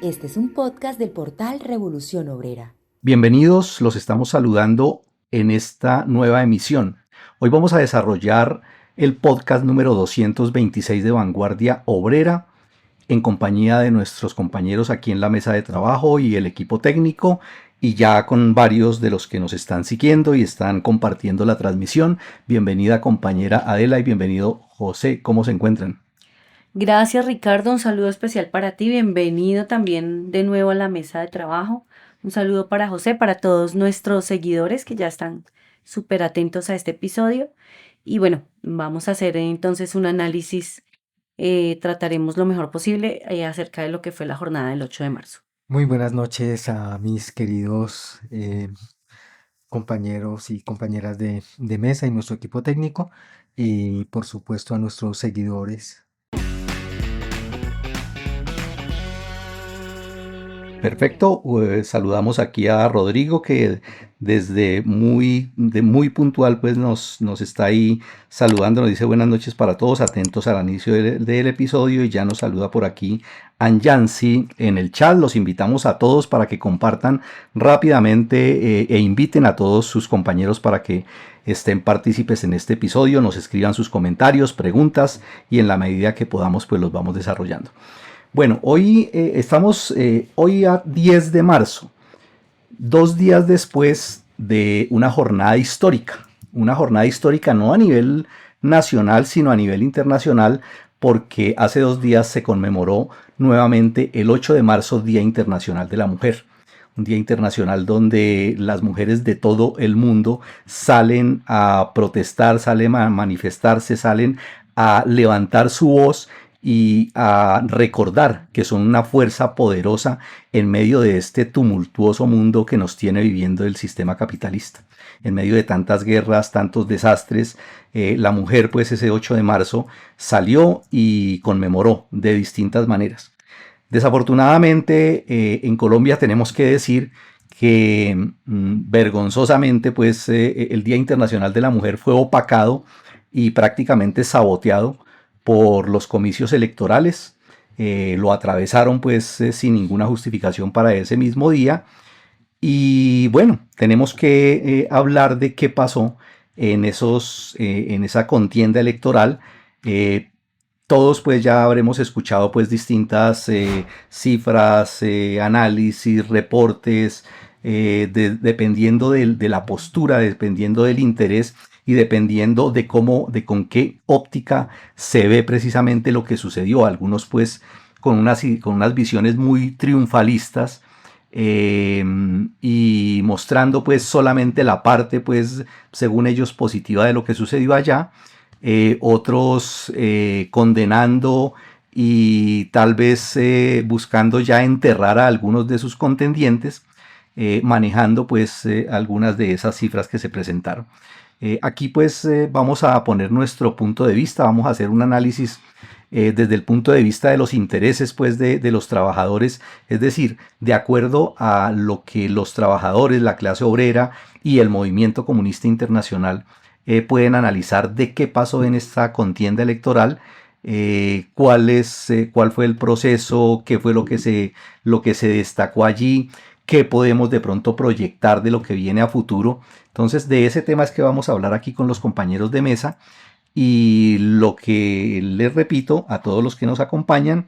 Este es un podcast del portal Revolución Obrera. Bienvenidos, los estamos saludando en esta nueva emisión. Hoy vamos a desarrollar el podcast número 226 de Vanguardia Obrera en compañía de nuestros compañeros aquí en la mesa de trabajo y el equipo técnico y ya con varios de los que nos están siguiendo y están compartiendo la transmisión. Bienvenida compañera Adela y bienvenido José, ¿cómo se encuentran? Gracias, Ricardo. Un saludo especial para ti. Bienvenido también de nuevo a la mesa de trabajo. Un saludo para José, para todos nuestros seguidores que ya están súper atentos a este episodio. Y bueno, vamos a hacer entonces un análisis. Trataremos lo mejor posible acerca de lo que fue la jornada del 8 de marzo. Muy buenas noches a mis queridos compañeros y compañeras de mesa y nuestro equipo técnico y por supuesto a nuestros seguidores. Perfecto, saludamos aquí a Rodrigo que desde muy puntual pues nos está ahí saludando, nos dice buenas noches para todos, atentos al inicio del episodio y ya nos saluda por aquí Anjansi en el chat. Los invitamos a todos para que compartan rápidamente e inviten a todos sus compañeros para que estén partícipes en este episodio, nos escriban sus comentarios, preguntas y en la medida que podamos pues los vamos desarrollando. Bueno, hoy estamos hoy a 10 de marzo, 2 días después de una jornada histórica no a nivel nacional, sino a nivel internacional, porque hace 2 días se conmemoró nuevamente el 8 de marzo, Día Internacional de la Mujer. Un día internacional donde las mujeres de todo el mundo salen a protestar, salen a manifestarse, salen a levantar su voz y a recordar que son una fuerza poderosa en medio de este tumultuoso mundo que nos tiene viviendo el sistema capitalista. En medio de tantas guerras, tantos desastres, la mujer pues ese 8 de marzo salió y conmemoró de distintas maneras. Desafortunadamente en Colombia tenemos que decir que vergonzosamente pues el Día Internacional de la Mujer fue opacado y prácticamente saboteado por los comicios electorales. Lo atravesaron pues sin ninguna justificación para ese mismo día. Y bueno, tenemos que hablar de qué pasó en esa contienda electoral. Eh, Todos pues ya habremos escuchado pues distintas cifras, análisis, reportes, dependiendo de la postura, dependiendo del interés y dependiendo de cómo, de con qué óptica se ve precisamente lo que sucedió. Algunos pues con unas visiones muy triunfalistas y mostrando pues solamente la parte pues según ellos positiva de lo que sucedió allá, otros condenando y tal vez buscando ya enterrar a algunos de sus contendientes, manejando pues algunas de esas cifras que se presentaron. Aquí pues vamos a poner nuestro punto de vista, vamos a hacer un análisis desde el punto de vista de los intereses pues de los trabajadores, es decir, de acuerdo a lo que los trabajadores, la clase obrera y el movimiento comunista internacional pueden analizar de qué pasó en esta contienda electoral, cuál fue el proceso, qué fue lo que se destacó allí, qué podemos de pronto proyectar de lo que viene a futuro. Entonces, de ese tema es que vamos a hablar aquí con los compañeros de mesa y lo que les repito a todos los que nos acompañan,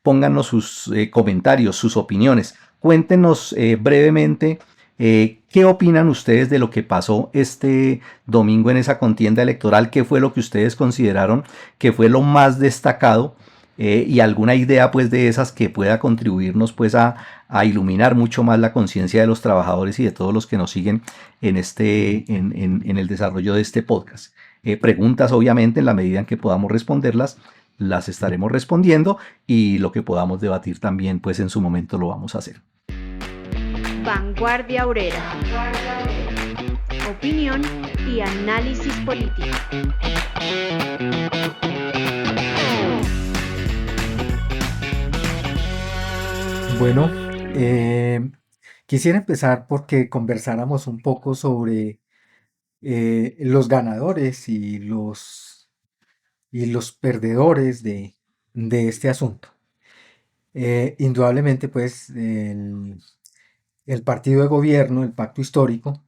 pónganos sus comentarios, sus opiniones. Cuéntenos brevemente qué opinan ustedes de lo que pasó este domingo en esa contienda electoral, qué fue lo que ustedes consideraron que fue lo más destacado y alguna idea pues de esas que pueda contribuirnos pues a iluminar mucho más la conciencia de los trabajadores y de todos los que nos siguen en el desarrollo de este podcast. Preguntas obviamente en la medida en que podamos responderlas las estaremos respondiendo y lo que podamos debatir también pues en su momento lo vamos a hacer. Vanguardia Obrera. Opinión y análisis político. Bueno, quisiera empezar porque conversáramos un poco sobre los ganadores y los perdedores de este asunto. Indudablemente, pues, el partido de gobierno, el pacto histórico,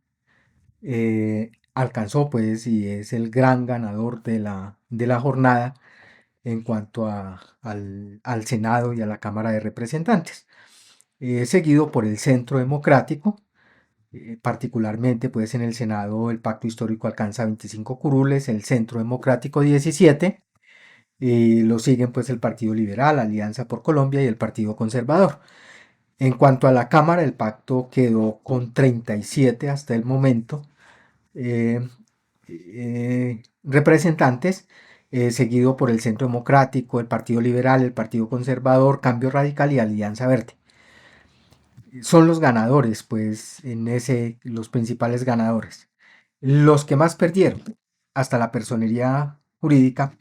alcanzó, pues, y es el gran ganador de la jornada en cuanto al Senado y a la Cámara de Representantes, seguido por el Centro Democrático. Particularmente, pues en el Senado el pacto histórico alcanza 25 curules, el Centro Democrático 17, y lo siguen pues el Partido Liberal, Alianza por Colombia y el Partido Conservador. En cuanto a la Cámara, el pacto quedó con 37 hasta el momento representantes, seguido por el Centro Democrático, el Partido Liberal, el Partido Conservador, Cambio Radical y Alianza Verde. Son los ganadores, pues, los principales ganadores. Los que más perdieron, hasta la personería jurídica,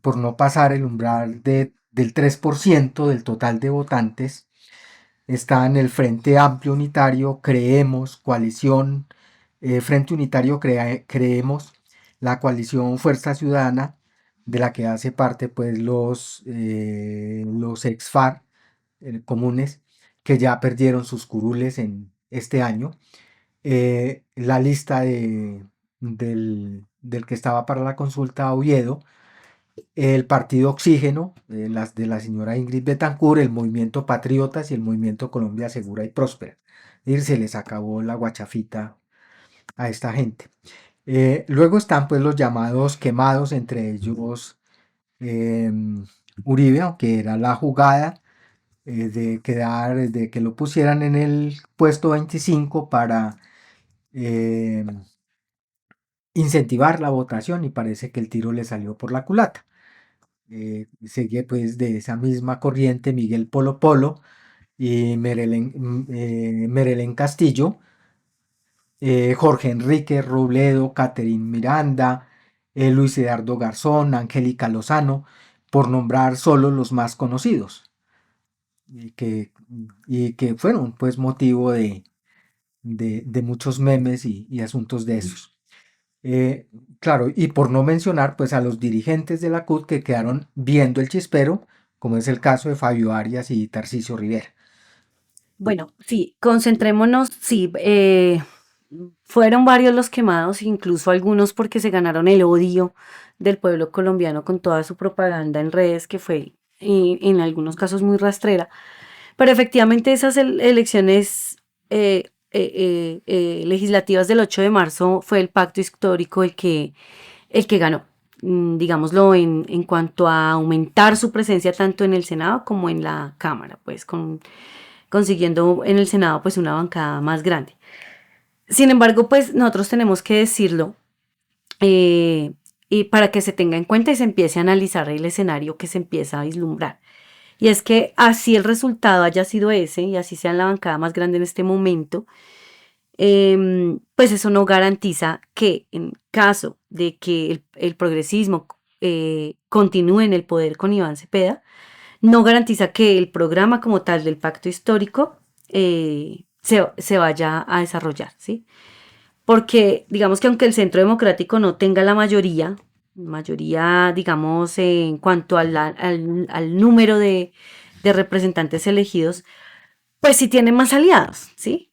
por no pasar el umbral del 3% del total de votantes, están el Frente Amplio Unitario, Creemos, Coalición, Frente Unitario Creemos, la Coalición Fuerza Ciudadana, de la que hace parte pues los ex-FARC comunes, que ya perdieron sus curules en este año. La lista del que estaba para la consulta, Oviedo, el Partido Oxígeno, de la señora Ingrid Betancourt, el Movimiento Patriotas y el Movimiento Colombia Segura y Próspera. Es decir, se les acabó la guachafita a esta gente. Luego están pues los llamados quemados, entre ellos Uribe, aunque era la jugada de que lo pusieran en el puesto 25 para incentivar la votación, y parece que el tiro le salió por la culata. Sigue pues de esa misma corriente Miguel Polo Polo y Merelén Castillo, Jorge Enrique Robledo, Catherine Miranda, Luis Eduardo Garzón, Angélica Lozano, por nombrar solo los más conocidos, y que fueron pues motivo de muchos memes y asuntos de esos. Claro, y por no mencionar pues a los dirigentes de la CUT que quedaron viendo el chispero, como es el caso de Fabio Arias y Tarcisio Rivera. Bueno, sí, concentrémonos, sí, fueron varios los quemados, incluso algunos porque se ganaron el odio del pueblo colombiano con toda su propaganda en redes, que fue en algunos casos muy rastrera. Pero efectivamente esas elecciones legislativas del 8 de marzo fue el pacto histórico el que ganó, digámoslo, en cuanto a aumentar su presencia tanto en el Senado como en la Cámara, pues consiguiendo en el Senado pues una bancada más grande. Sin embargo, pues nosotros tenemos que decirlo, y para que se tenga en cuenta y se empiece a analizar el escenario que se empieza a vislumbrar. Y es que así el resultado haya sido ese, y así sea la bancada más grande en este momento, pues eso no garantiza que en caso de que el progresismo continúe en el poder con Iván Cepeda, no garantiza que el programa como tal del pacto histórico se vaya a desarrollar, ¿sí? Porque digamos que aunque el Centro Democrático no tenga la mayoría, digamos, en cuanto al número de representantes elegidos, pues sí tiene más aliados, ¿sí?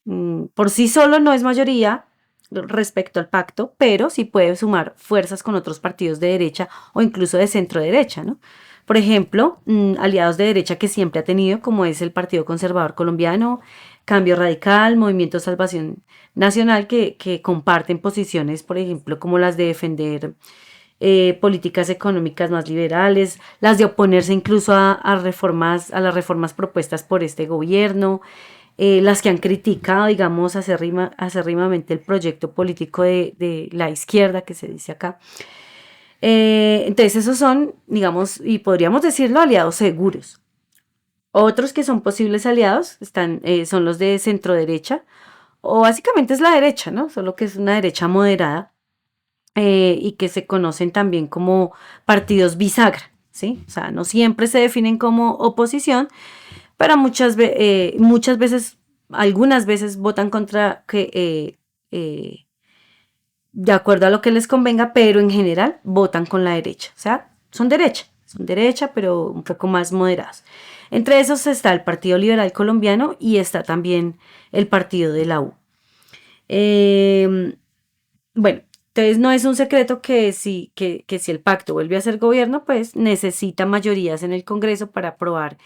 Por sí solo no es mayoría respecto al pacto, pero sí puede sumar fuerzas con otros partidos de derecha o incluso de centro derecha, ¿no? Por ejemplo, aliados de derecha que siempre ha tenido, como es el Partido Conservador Colombiano, Cambio Radical, Movimiento Salvación Nacional, que comparten posiciones, por ejemplo, como las de defender políticas económicas más liberales, las de oponerse incluso a las reformas propuestas por este gobierno, las que han criticado, digamos, acérrimamente el proyecto político de la izquierda, que se dice acá. Entonces esos son, digamos, y podríamos decirlo, aliados seguros. Otros que son posibles aliados son los de centro derecha, o básicamente es la derecha, ¿no? Solo que es una derecha moderada, y que se conocen también como partidos bisagra, ¿sí? O sea, no siempre se definen como oposición, pero muchas veces, algunas veces votan contra de acuerdo a lo que les convenga, pero en general votan con la derecha, o sea, son derecha, son derecha, pero un poco más moderados. Entre esos está el Partido Liberal Colombiano y está también el Partido de la U. Bueno, entonces no es un secreto que si el pacto vuelve a ser gobierno, pues necesita mayorías en el Congreso para aprobar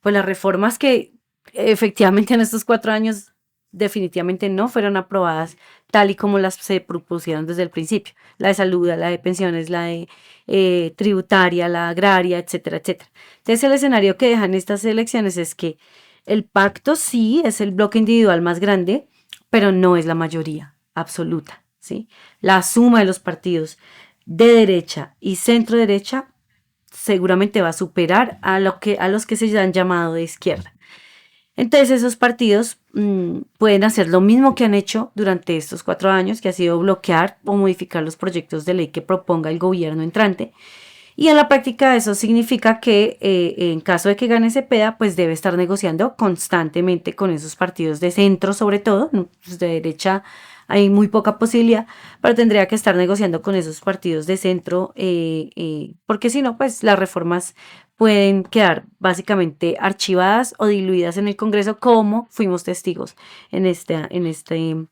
pues las reformas que efectivamente en estos 4 años definitivamente no fueron aprobadas tal y como las se propusieron desde el principio. La de salud, la de pensiones, la de tributaria, la agraria, etcétera, etcétera. Entonces el escenario que dejan estas elecciones es que el pacto sí es el bloque individual más grande, pero no es la mayoría absoluta, ¿sí? La suma de los partidos de derecha y centro derecha seguramente va a superar a los que se han llamado de izquierda. Entonces esos partidos pueden hacer lo mismo que han hecho durante estos 4 años, que ha sido bloquear o modificar los proyectos de ley que proponga el gobierno entrante. Y en la práctica eso significa que en caso de que gane Cepeda, pues debe estar negociando constantemente con esos partidos de centro, sobre todo, pues de derecha hay muy poca posibilidad, pero tendría que estar negociando con esos partidos de centro, porque si no, pues las reformas pueden quedar básicamente archivadas o diluidas en el Congreso, como fuimos testigos en este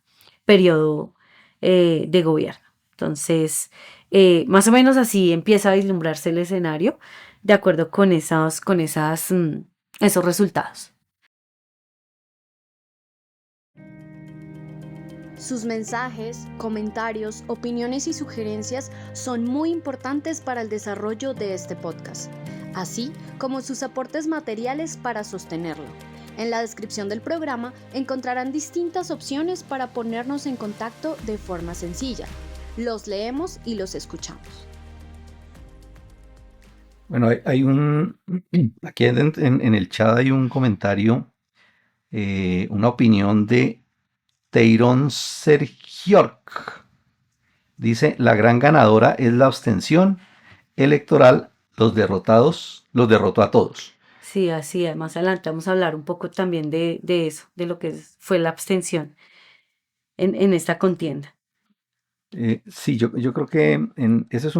periodo de gobierno. Entonces, más o menos así empieza a vislumbrarse el escenario de acuerdo con esos resultados. Sus mensajes, comentarios, opiniones y sugerencias son muy importantes para el desarrollo de este podcast, así como sus aportes materiales para sostenerlo. En la descripción del programa encontrarán distintas opciones para ponernos en contacto de forma sencilla. Los leemos y los escuchamos. Bueno, aquí en el chat hay un comentario, una opinión de Teiron Sergiork. Dice, la gran ganadora es la abstención electoral, los derrotó a todos. Sí, así es. Más adelante vamos a hablar un poco también de eso, de lo que fue la abstención en esta contienda. Sí, yo creo que ese es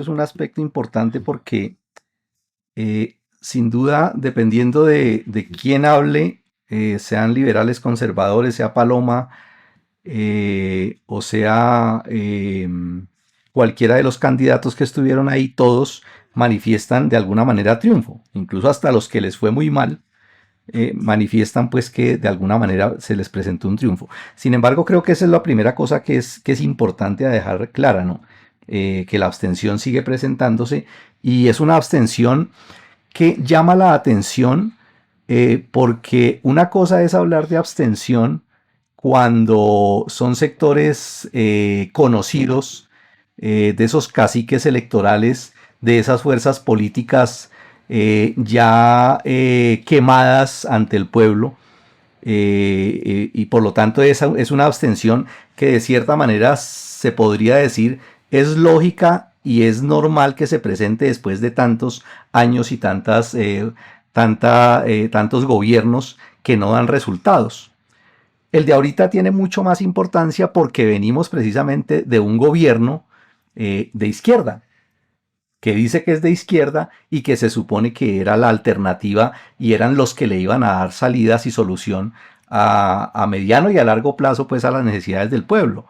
un aspecto importante porque sin duda, dependiendo de quién hable, sean liberales conservadores, sea Paloma, o sea cualquiera de los candidatos que estuvieron ahí, todos manifiestan de alguna manera triunfo. Incluso hasta los que les fue muy mal, manifiestan pues que de alguna manera se les presentó un triunfo. Sin embargo, creo que esa es la primera cosa que es importante a dejar clara, ¿no? Que la abstención sigue presentándose y es una abstención que llama la atención porque una cosa es hablar de abstención cuando son sectores conocidos de esos caciques electorales, de esas fuerzas políticas ya quemadas ante el pueblo, y por lo tanto es una abstención que de cierta manera se podría decir es lógica y es normal que se presente después de tantos años y tantos gobiernos que no dan resultados. El de ahorita tiene mucho más importancia porque venimos precisamente de un gobierno de izquierda, que dice que es de izquierda y que se supone que era la alternativa y eran los que le iban a dar salidas y solución a mediano y a largo plazo pues a las necesidades del pueblo.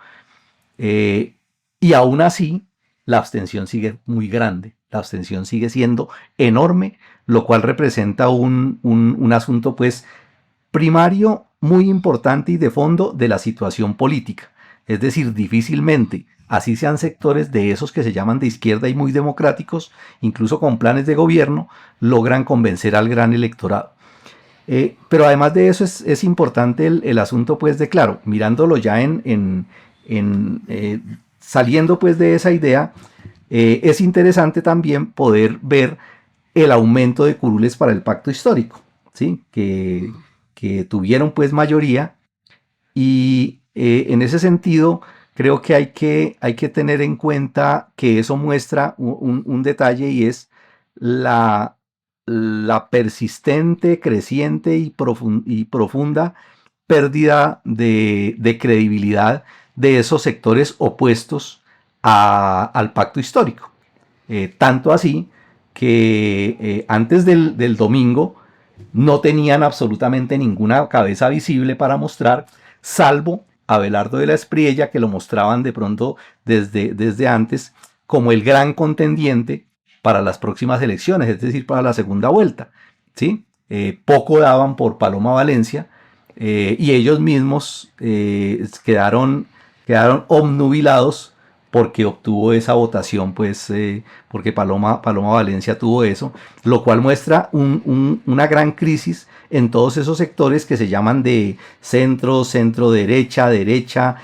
Y aún así la abstención sigue muy grande, la abstención sigue siendo enorme, lo cual representa un asunto pues primario muy importante y de fondo de la situación política. Es decir, difícilmente, así sean sectores de esos que se llaman de izquierda y muy democráticos, incluso con planes de gobierno, logran convencer al gran electorado. Pero además de eso es importante el asunto pues de, claro, mirándolo ya saliendo pues de esa idea, es interesante también poder ver el aumento de curules para el pacto histórico, ¿sí? Que tuvieron pues mayoría y en ese sentido creo que hay que tener en cuenta que eso muestra un detalle y es la persistente, creciente y profunda pérdida de credibilidad de esos sectores opuestos al pacto histórico. Tanto así que antes del domingo no tenían absolutamente ninguna cabeza visible para mostrar, salvo Abelardo de la Espriella, que lo mostraban de pronto desde antes como el gran contendiente para las próximas elecciones, es decir, para la segunda vuelta. ¿Sí? Poco daban por Paloma Valencia, y ellos mismos quedaron obnubilados porque obtuvo esa votación, pues porque Paloma Valencia tuvo eso, lo cual muestra una gran crisis en todos esos sectores que se llaman de centro, centro derecha, derecha.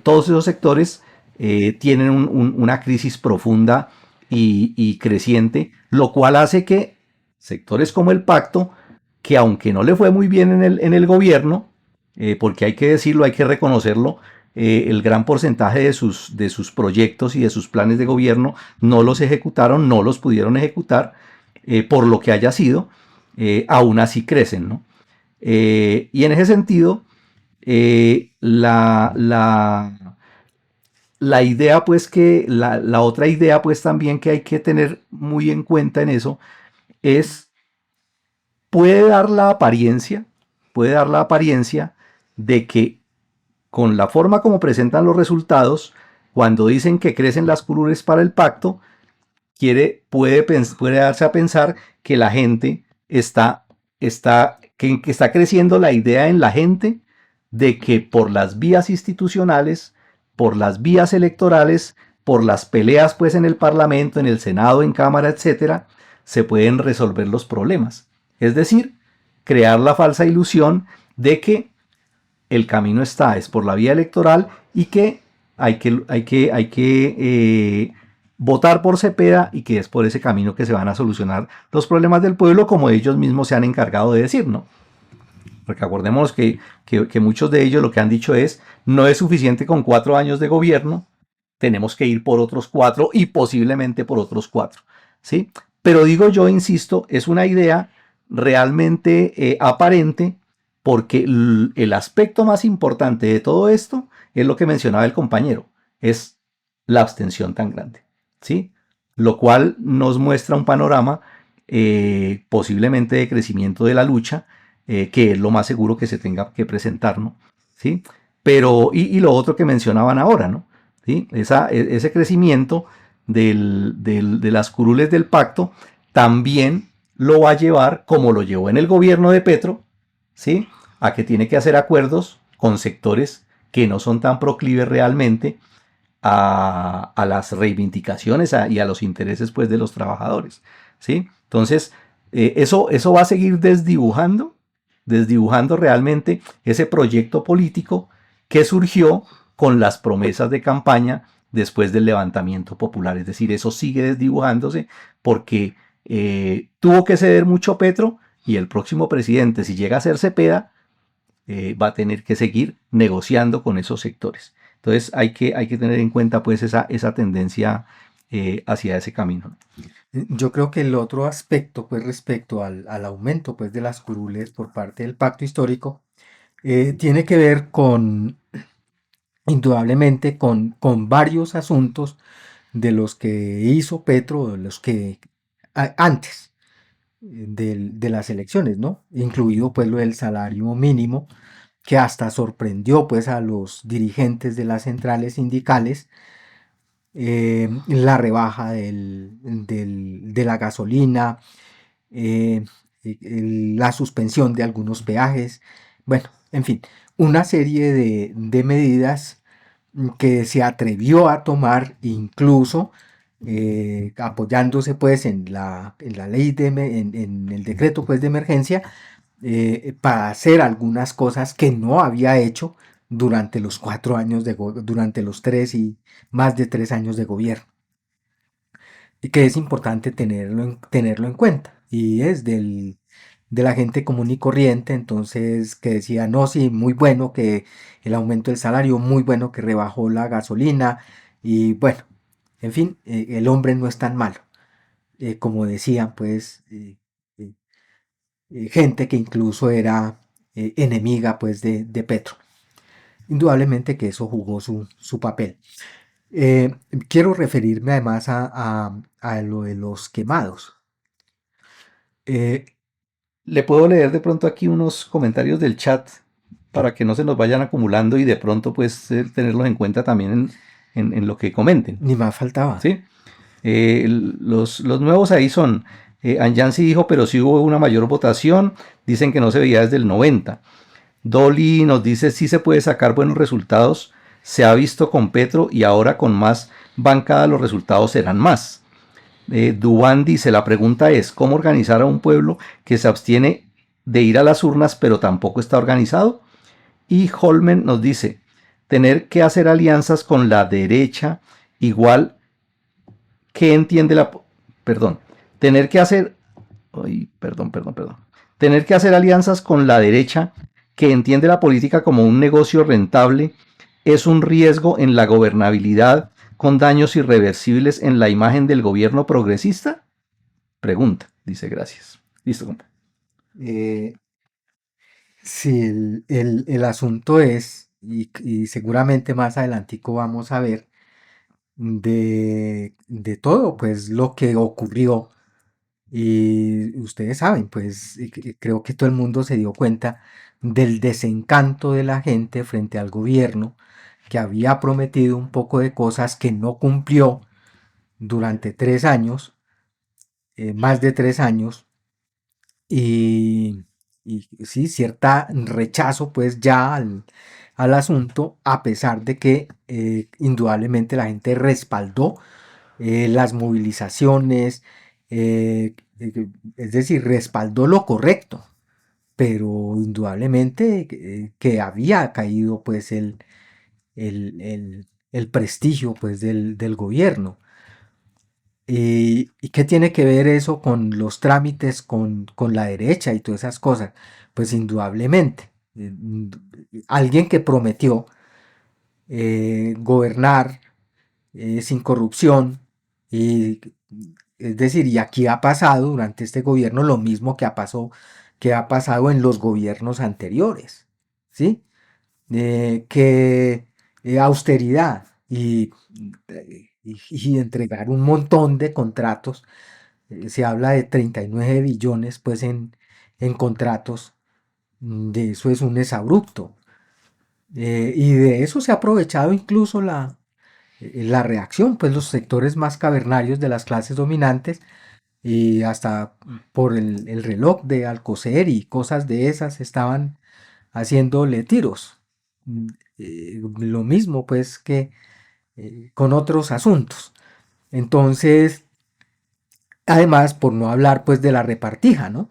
Todos esos sectores tienen una crisis profunda y creciente, lo cual hace que sectores como el Pacto, que aunque no le fue muy bien en el gobierno, porque hay que decirlo, hay que reconocerlo, el gran porcentaje de sus proyectos y de sus planes de gobierno no los ejecutaron, no los pudieron ejecutar, por lo que haya sido, aún así crecen, ¿no? Y en ese sentido, la idea, pues que la otra idea, pues también que hay que tener muy en cuenta en eso, es, puede dar la apariencia, de que con la forma como presentan los resultados, cuando dicen que crecen las curules para el pacto, puede darse a pensar que la gente que está creciendo la idea en la gente de que por las vías institucionales, por las vías electorales, por las peleas pues en el Parlamento, en el Senado, en Cámara, etcétera, se pueden resolver los problemas. Es decir, crear la falsa ilusión de que el camino es por la vía electoral y que hay que votar por Cepeda y que es por ese camino que se van a solucionar los problemas del pueblo, como ellos mismos se han encargado de decir, ¿no? Porque acordémonos que muchos de ellos lo que han dicho es, no es suficiente con 4 años de gobierno, tenemos que ir por otros 4 y posiblemente por otros 4, ¿sí? Pero digo yo, insisto, es una idea realmente aparente, porque el aspecto más importante de todo esto es lo que mencionaba el compañero, es la abstención tan grande, ¿sí? Lo cual nos muestra un panorama posiblemente de crecimiento de la lucha, que es lo más seguro que se tenga que presentar, ¿no? ¿Sí? Pero, y lo otro que mencionaban ahora, ¿no? ¿Sí? Ese crecimiento de las curules del pacto también lo va a llevar, como lo llevó en el gobierno de Petro, ¿sí? A que tiene que hacer acuerdos con sectores que no son tan proclives realmente a las reivindicaciones y a los intereses, pues, de los trabajadores, ¿sí? Entonces, eso va a seguir desdibujando realmente ese proyecto político que surgió con las promesas de campaña después del levantamiento popular. Es decir, eso sigue desdibujándose porque tuvo que ceder mucho Petro, y el próximo presidente, si llega a ser Cepeda, va a tener que seguir negociando con esos sectores. Entonces hay que tener en cuenta pues esa tendencia hacia ese camino. Yo creo que el otro aspecto, pues, respecto al aumento, pues, de las curules por parte del pacto histórico, tiene que ver indudablemente, con varios asuntos de los que hizo Petro, de los que antes de las elecciones, ¿no? Incluido, pues, lo del salario mínimo, que hasta sorprendió, pues, a los dirigentes de las centrales sindicales. La rebaja de la gasolina, la suspensión de algunos peajes, bueno, en fin, una serie de medidas que se atrevió a tomar, incluso apoyándose pues en la ley en el decreto pues de emergencia, para hacer algunas cosas que no había hecho durante los 4 años durante los 3 y más de 3 años de gobierno, y que es importante tenerlo en cuenta, y es de la gente común y corriente. Entonces, que decía, no, sí, muy bueno que el aumento del salario, muy bueno que rebajó la gasolina, y bueno, en fin, el hombre no es tan malo, como decían pues gente que incluso era enemiga pues de Petro. Indudablemente que eso jugó su papel. Quiero referirme además a lo de los quemados. Eh, Le puedo leer de pronto aquí unos comentarios del chat para que no se nos vayan acumulando y de pronto pues tenerlos en cuenta también en lo que comenten. Ni más faltaba. ¿Sí? Los nuevos ahí son, Anjansi dijo, pero sí hubo una mayor votación, dicen que no se veía desde el 90. Dolly nos dice, sí se puede sacar buenos resultados, se ha visto con Petro y ahora con más bancada los resultados serán más. Dubán dice, la pregunta es, ¿cómo organizar a un pueblo que se abstiene de ir a las urnas pero tampoco está organizado? Y Holmen nos dice, tener que hacer alianzas con la derecha igual que entiende la... Perdón, tener que hacer... Ay, perdón. Tener que hacer alianzas con la derecha que entiende la política como un negocio rentable es un riesgo en la gobernabilidad con daños irreversibles en la imagen del gobierno progresista? Pregunta, dice gracias. Listo, compa. Eh, sí, el asunto es, y seguramente más adelantico vamos a ver, de todo, pues lo que ocurrió. Y ustedes saben, pues creo que todo el mundo se dio cuenta del desencanto de la gente frente al gobierno que había prometido un poco de cosas que no cumplió durante 3 años, más de 3 años, y, y sí, cierta rechazo pues ya al asunto, a pesar de que indudablemente la gente respaldó las movilizaciones, es decir, respaldó lo correcto, pero indudablemente que había caído pues el prestigio pues del gobierno. ¿Y qué tiene que ver eso con los trámites con la derecha y todas esas cosas? Pues indudablemente, alguien que prometió gobernar sin corrupción, y es decir, y aquí ha pasado durante este gobierno lo mismo que ha pasado en los gobiernos anteriores, ¿sí? Que austeridad y entregar un montón de contratos. Se habla de 39 billones pues en contratos. De eso es un exabrupto. Y de eso se ha aprovechado incluso la reacción, pues los sectores más cavernarios de las clases dominantes, y hasta por el reloj de Alcocer y cosas de esas estaban haciéndole tiros. Lo mismo pues que con otros asuntos. Entonces, además, por no hablar pues de la repartija, ¿no?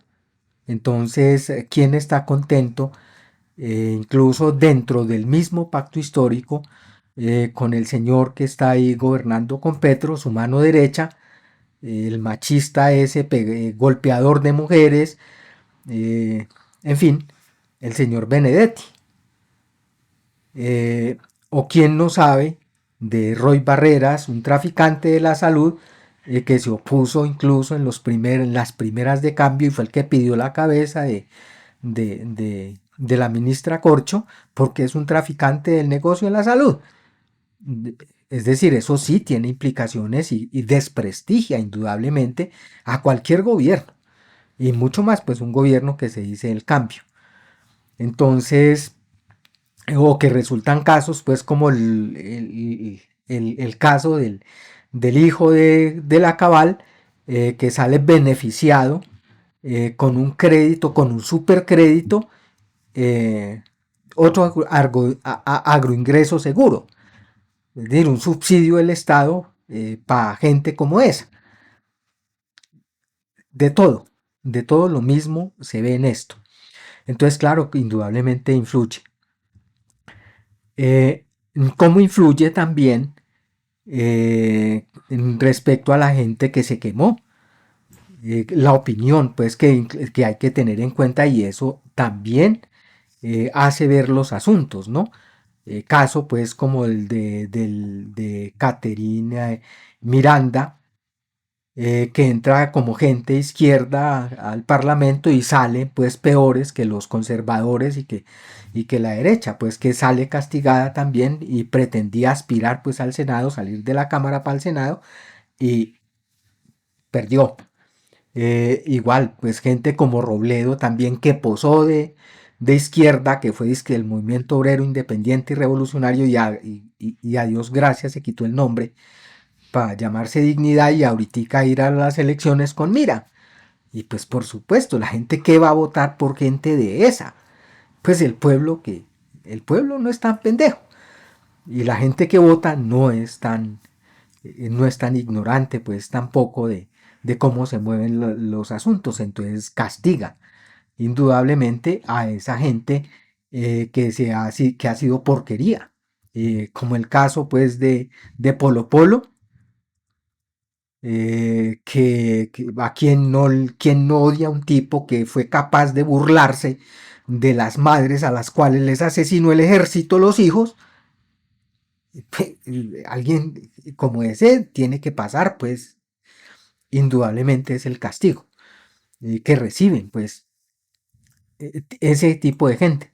Entonces, ¿quién está contento? Incluso dentro del mismo pacto histórico, con el señor que está ahí gobernando con Petro, su mano derecha, el machista ese, golpeador de mujeres, en fin, el señor Benedetti. O quién no sabe de Roy Barreras, un traficante de la salud, que se opuso incluso en las primeras de cambio y fue el que pidió la cabeza de la ministra Corcho, porque es un traficante del negocio de la salud. Es decir, eso sí tiene implicaciones y desprestigia indudablemente a cualquier gobierno, y mucho más pues un gobierno que se dice el cambio. Entonces, o que resultan casos pues como el caso del hijo de la Cabal, que sale beneficiado con un crédito, con un supercrédito, otro agroingreso seguro, es decir, un subsidio del Estado para gente como esa. De todo lo mismo se ve en esto. Entonces, claro, que indudablemente influye. ¿Cómo influye también respecto a la gente que se quemó? La opinión, pues, que hay que tener en cuenta, y eso también hace ver los asuntos, ¿no? Caso, pues, como el de Caterina Miranda, que entra como gente izquierda al Parlamento y salen pues peores que los conservadores y que la derecha, pues que sale castigada también y pretendía aspirar pues al Senado, salir de la Cámara para el Senado y perdió. Igual, pues gente como Robledo también que posó de izquierda, que fue dizque el movimiento obrero independiente y revolucionario y a Dios gracias se quitó el nombre para llamarse Dignidad y ahorita ir a las elecciones con mira. Y pues por supuesto, la gente que va a votar por gente de esa, pues el pueblo no es tan pendejo y la gente que vota no es tan ignorante pues tampoco de cómo se mueven los asuntos, entonces castiga indudablemente a esa gente que ha sido porquería, como el caso pues de Polo Polo, a quien no odia a un tipo que fue capaz de burlarse de las madres a las cuales les asesinó el ejército los hijos. Alguien como ese tiene que pasar, pues indudablemente es el castigo que reciben, pues ese tipo de gente.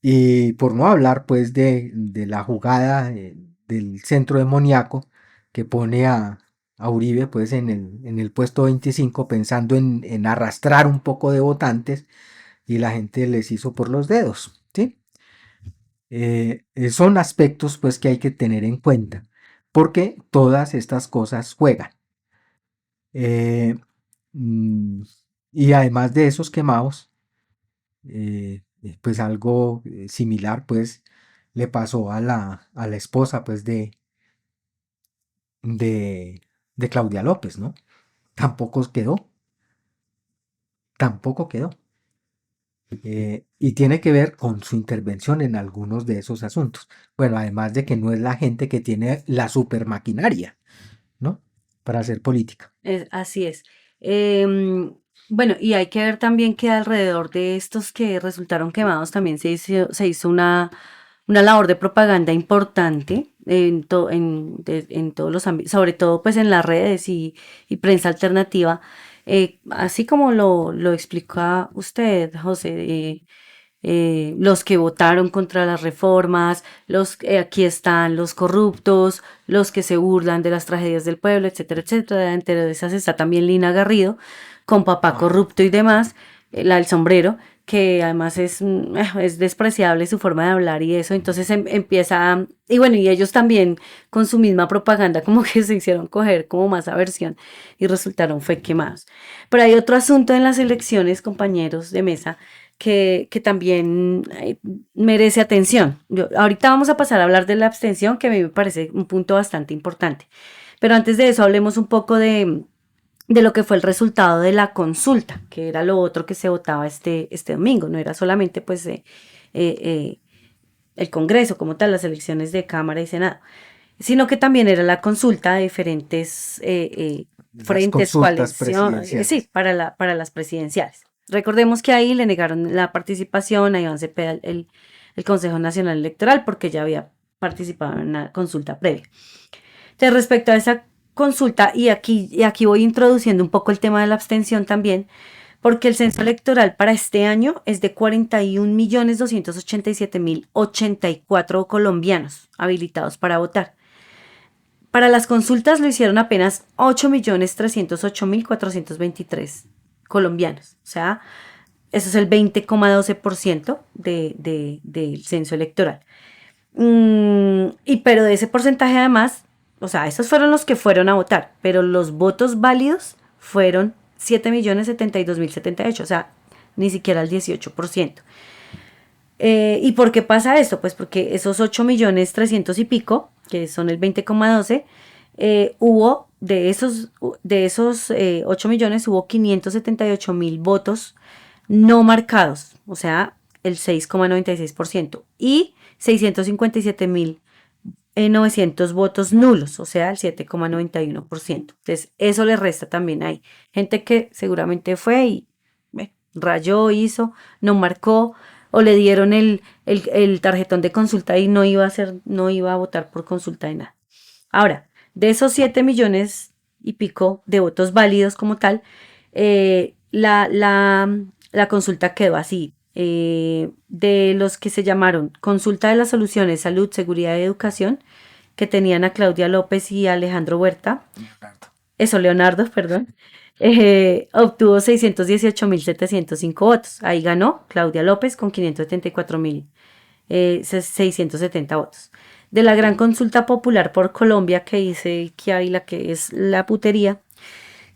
Y por no hablar, pues, de la jugada del centro demoníaco que pone a Uribe, pues, en el puesto 25, pensando en arrastrar un poco de votantes, y la gente les hizo por los dedos, ¿sí? Son aspectos, pues, que hay que tener en cuenta, porque todas estas cosas juegan. Eh, mm, y además de esos quemados, pues algo similar pues le pasó a la esposa pues de, de Claudia López, ¿no? Tampoco quedó, tampoco quedó. Y tiene que ver con su intervención en algunos de esos asuntos. Bueno, además de que no es la gente que tiene la super maquinaria, ¿no? Para hacer política. Así es. Em, bueno, y hay que ver también que alrededor de estos que resultaron quemados también se hizo una labor de propaganda importante en todos los ámbitos, sobre todo pues en las redes y prensa alternativa, así como lo explica usted, José, los que votaron contra las reformas, aquí están los corruptos, los que se burlan de las tragedias del pueblo, etcétera, etcétera. Entre esas está también Lina Garrido, con papá corrupto y demás, la del sombrero, que además es despreciable su forma de hablar y eso, entonces empieza, y bueno, y ellos también con su misma propaganda como que se hicieron coger como más aversión y resultaron fue quemados. Pero hay otro asunto en las elecciones, compañeros de mesa, que también merece atención. Ahorita vamos a pasar a hablar de la abstención, que a mí me parece un punto bastante importante. Pero antes de eso, hablemos un poco de lo que fue el resultado de la consulta, que era lo otro que se votaba este domingo. No era solamente pues el Congreso como tal, las elecciones de Cámara y Senado, sino que también era la consulta de diferentes frentes, coaliciones, sí, para las presidenciales. Recordemos que ahí le negaron la participación a Iván Cepeda, el Consejo Nacional Electoral, porque ya había participado en una consulta previa. Entonces, respecto a esa consulta, y aquí voy introduciendo un poco el tema de la abstención también, porque el censo electoral para este año es de 41.287.084 colombianos habilitados para votar. Para las consultas lo hicieron apenas 8.308.423 colombianos, o sea, eso es el 20,12% del censo electoral. Pero de ese porcentaje además, o sea, esos fueron los que fueron a votar, pero los votos válidos fueron 7.072.078, o sea, ni siquiera el 18%. ¿Y por qué pasa esto? Pues porque esos 8.300.000 y pico, que son el 20,12, hubo de esos 8 millones, hubo 578.000 votos no marcados, o sea, el 6,96%, y 657.900 votos nulos, o sea, el 7,91%. Entonces, eso le resta también ahí. Gente que seguramente fue y rayó, hizo, no marcó, o le dieron el tarjetón de consulta y no iba a votar por consulta de nada. Ahora, de esos 7 millones y pico de votos válidos como tal, la consulta quedó así. De los que se llamaron Consulta de las Soluciones, Salud, Seguridad y Educación, que tenían a Claudia López y Alejandro Huerta, Leonardo, perdón, obtuvo 618.705 votos. Ahí ganó Claudia López con 574.670 votos. De la gran consulta popular por Colombia que dice que hay la que es la putería,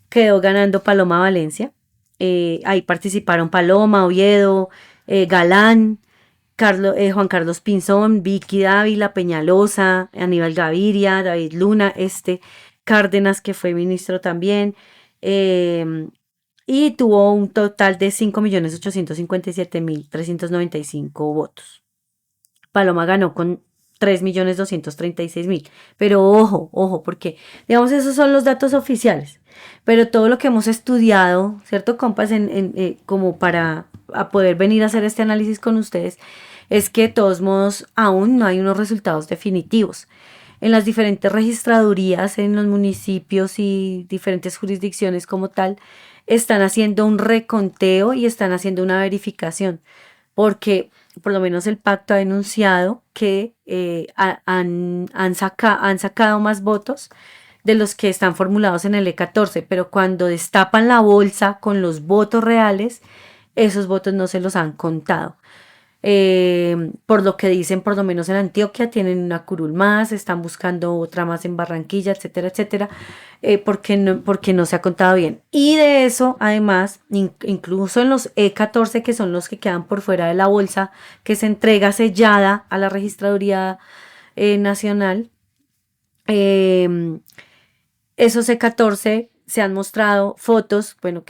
quedó ganando Paloma Valencia. Ahí participaron Paloma, Oviedo, Galán, Juan Carlos Pinzón, Vicky Dávila, Peñalosa, Aníbal Gaviria, David Luna, Cárdenas, que fue ministro también, y tuvo un total de 5.857.395 votos. Paloma ganó con 3.236.000. Pero ojo, porque, digamos, esos son los datos oficiales. Pero todo lo que hemos estudiado, ¿cierto, compas? Como para poder venir a hacer este análisis con ustedes, es que de todos modos aún no hay unos resultados definitivos. En las diferentes registradurías, en los municipios y diferentes jurisdicciones como tal, están haciendo un reconteo y están haciendo una verificación, porque por lo menos el pacto ha denunciado que han sacado más votos de los que están formulados en el E14, pero cuando destapan la bolsa con los votos reales, esos votos no se los han contado. Por lo que dicen, por lo menos en Antioquia, tienen una curul más, están buscando otra más en Barranquilla, etcétera, etcétera, porque no se ha contado bien. Y de eso, además, incluso en los E14, que son los que quedan por fuera de la bolsa, que se entrega sellada a la Registraduría Nacional, esos E14 se han mostrado fotos, bueno,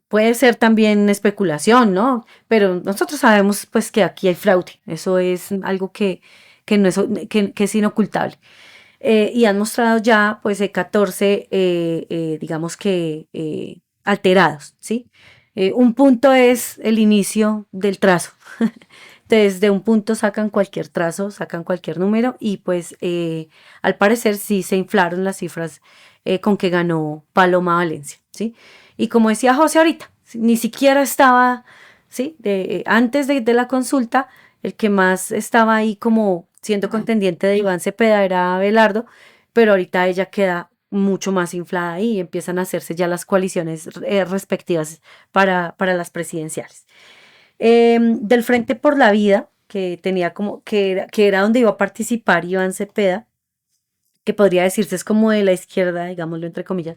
puede ser también especulación, ¿no? Pero nosotros sabemos pues que aquí hay fraude. Eso es algo que no es, que es inocultable. Y han mostrado ya pues 14, digamos que alterados, ¿sí? Un punto es el inicio del trazo. Entonces, de un punto sacan cualquier trazo, sacan cualquier número y pues al parecer sí se inflaron las cifras con que ganó Paloma Valencia, ¿sí? Y como decía José ahorita, ni siquiera estaba, ¿sí? Antes de la consulta, el que más estaba ahí como siendo contendiente de Iván Cepeda era Abelardo, pero ahorita ella queda mucho más inflada ahí y empiezan a hacerse ya las coaliciones respectivas para las presidenciales. Del Frente por la Vida, que tenía que era donde iba a participar Iván Cepeda, que podría decirse es como de la izquierda, digámoslo entre comillas.